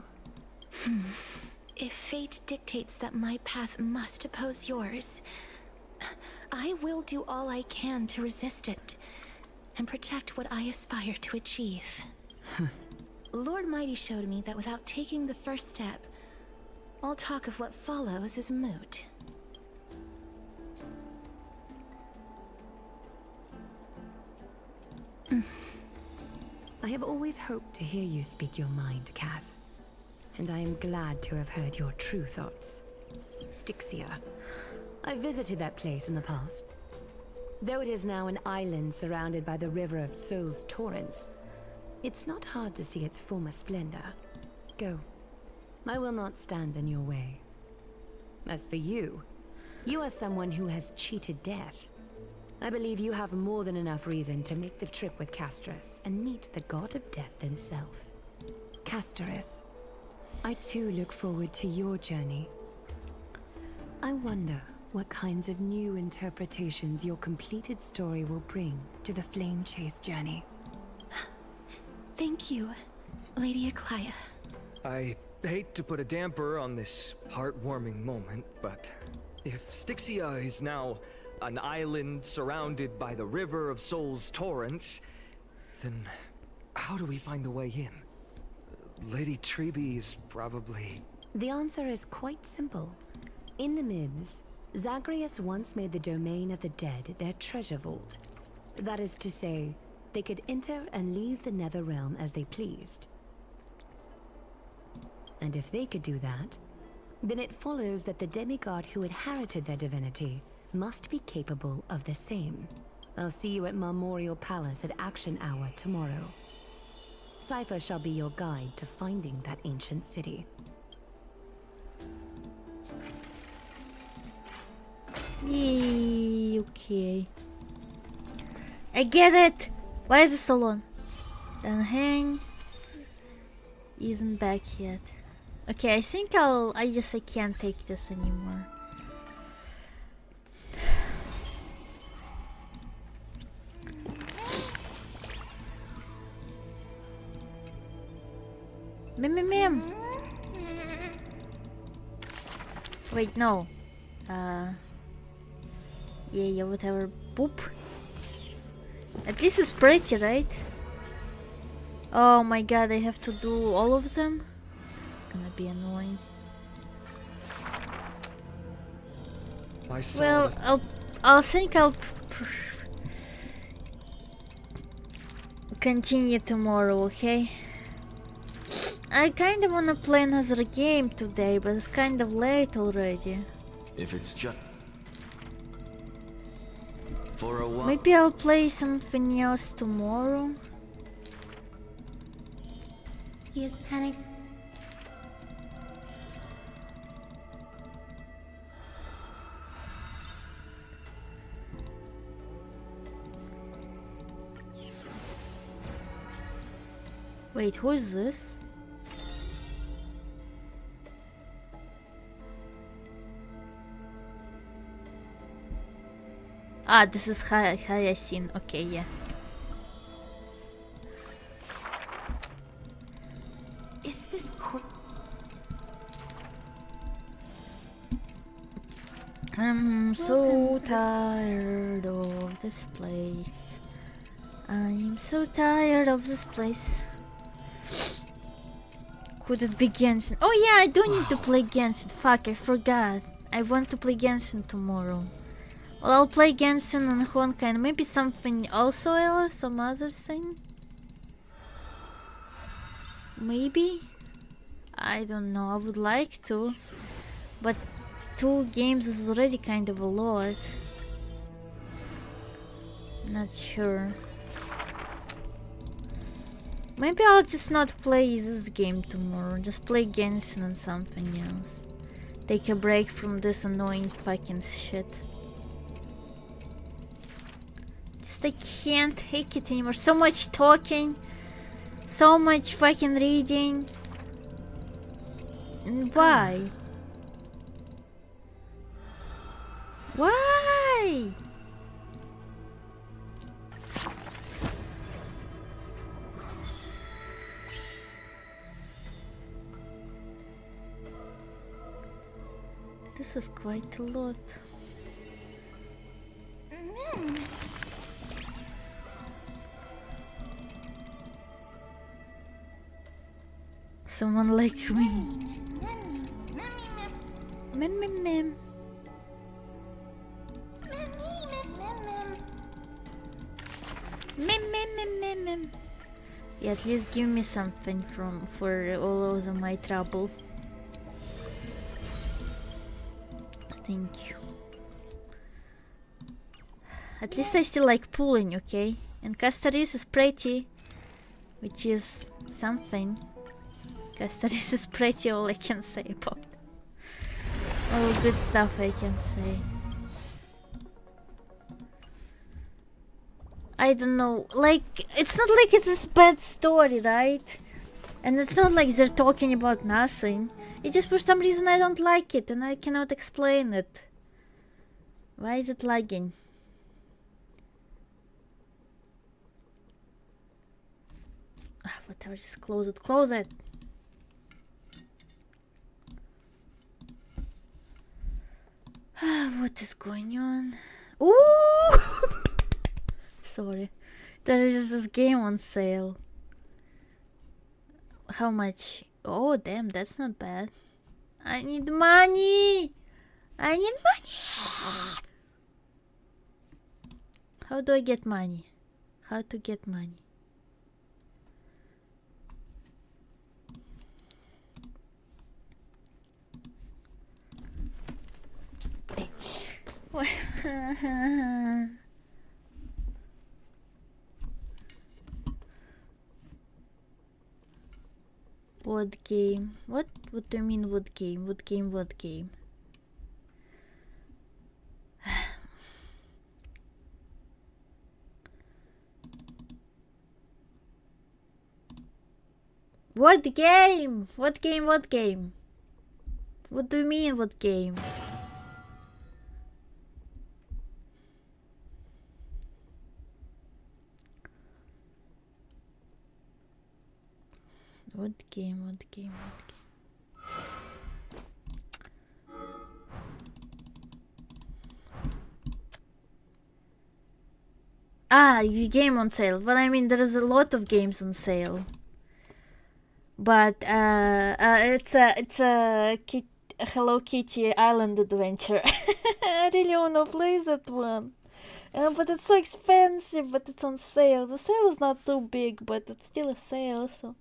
If fate dictates that my path must oppose yours, I will do all I can to resist it and protect what I aspire to achieve. Lord Mighty showed me that without taking the first step, all talk of what follows is moot. I have always hoped to hear you speak your mind, Cass. And I am glad to have heard your true thoughts. Styxia. I visited that place in the past. Though it is now an island surrounded by the river of Soul's torrents, it's not hard to see its former splendor. Go. I will not stand in your way. As for you, you are someone who has cheated death. I believe you have more than enough reason to make the trip with Castorus and meet the god of death himself. Castorus, I too look forward to your journey. I wonder what kinds of new interpretations your completed story will bring to the Flame Chase journey. Thank you, Lady Aklaya. I hate to put a damper on this heartwarming moment, but if Styxia is now an island surrounded by the river of Soul's torrents, then how do we find a way in? Lady Treby is probably... The answer is quite simple. In the myths, Zagreus once made the domain of the dead their treasure vault. That is to say, they could enter and leave the Netherrealm as they pleased. And if they could do that, then it follows that the demigod who inherited their divinity must be capable of the same. I'll see you at Memorial Palace at Action Hour tomorrow. Cypher shall be your guide to finding that ancient city. Yay, okay. I get it! Why is it so long? Dan Heng isn't back yet. Okay, I think I guess I can't take this anymore. Mim. Wait, no. Yeah, whatever. Boop. At least it's pretty, right? Oh my god, I have to do all of them? This is gonna be annoying. Well, I'll think I'll continue tomorrow, okay? I kinda wanna play another game today, but it's kind of late already. If it's just for a while. Maybe I'll play something else tomorrow. He is panicked. Wait, who is this? Ah, this is Hyacinth. Okay, yeah. Is this I'm so tired of this place. I'm so tired of this place. Could it be Genshin? Oh yeah, I do need to play Genshin. Fuck, I forgot. I want to play Genshin tomorrow. Well, I'll play Genshin and Honkai and maybe something also else, some other thing. Maybe? I don't know, I would like to. But 2 games is already kind of a lot. Not sure. Maybe I'll just not play this game tomorrow. Just play Genshin and something else. Take a break from this annoying fucking shit. Just I can't take it anymore. So much talking. So much fucking reading. And why? Why? This is quite a lot. Someone like me. Mem mem mem. Mem mem mem mem mem. Yeah, at least give me something for all of my trouble. Thank you. At least I still like pulling, okay? And Castaris is pretty, which is something. Castaris is pretty, all I can say about it. All good stuff I can say. I don't know, like, it's not like it's this bad story, right? And it's not like they're talking about nothing. It's just for some reason I don't like it and I cannot explain it. Why is it lagging? Ah, whatever, just close it, close it! What is going on? Ooh! Sorry. There is this game on sale. How much? Oh damn, that's not bad. I need money! I need money! How do I get money? How to get money? What game? What do you mean what game? What game? What game? What game? What game? What game? What do you mean what game? What game? What game? What game? Ah, the game on sale. Well, I mean, there is a lot of games on sale, but it's a Hello Kitty Island adventure. I really wanna play that one, but it's so expensive. But it's on sale. The sale is not too big, but it's still a sale, so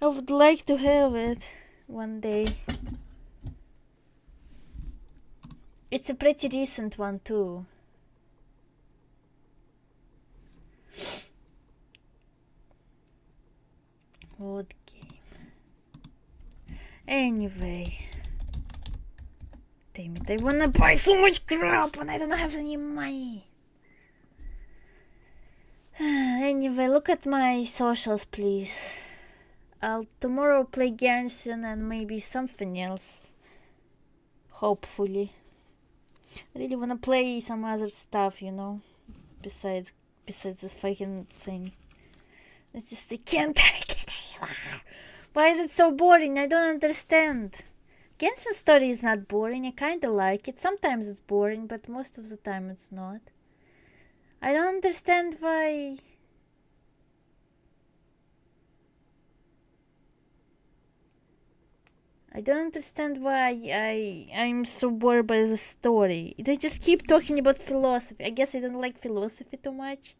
I would like to have it one day. It's a pretty recent one too. What game? Anyway. Damn it, I wanna buy so much crap and I don't have any money. Anyway, look at my socials, please. I'll tomorrow play Genshin and maybe something else. Hopefully. I really wanna play some other stuff, you know. Besides this fucking thing. It's just I can't take it anymore. Why is it so boring? I don't understand. Genshin story is not boring. I kinda like it. Sometimes it's boring, but most of the time it's not. I don't understand why. I don't understand why I'm so bored by the story. They just keep talking about philosophy. I guess I don't like philosophy too much.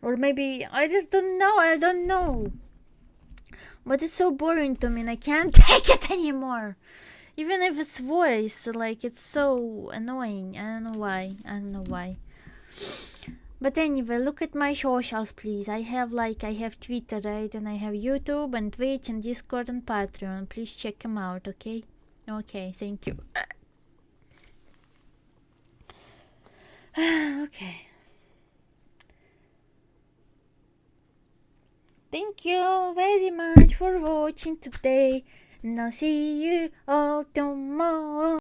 Or maybe I just don't know. I don't know. But it's so boring to me and I can't take it anymore. Even if it's voice, like, it's so annoying. I don't know why. But anyway, look at my socials, please. I have Twitter, right? And I have YouTube and Twitch and Discord and Patreon. Please check them out, okay? Okay, thank you. Okay. Thank you very much for watching today. And I'll see you all tomorrow.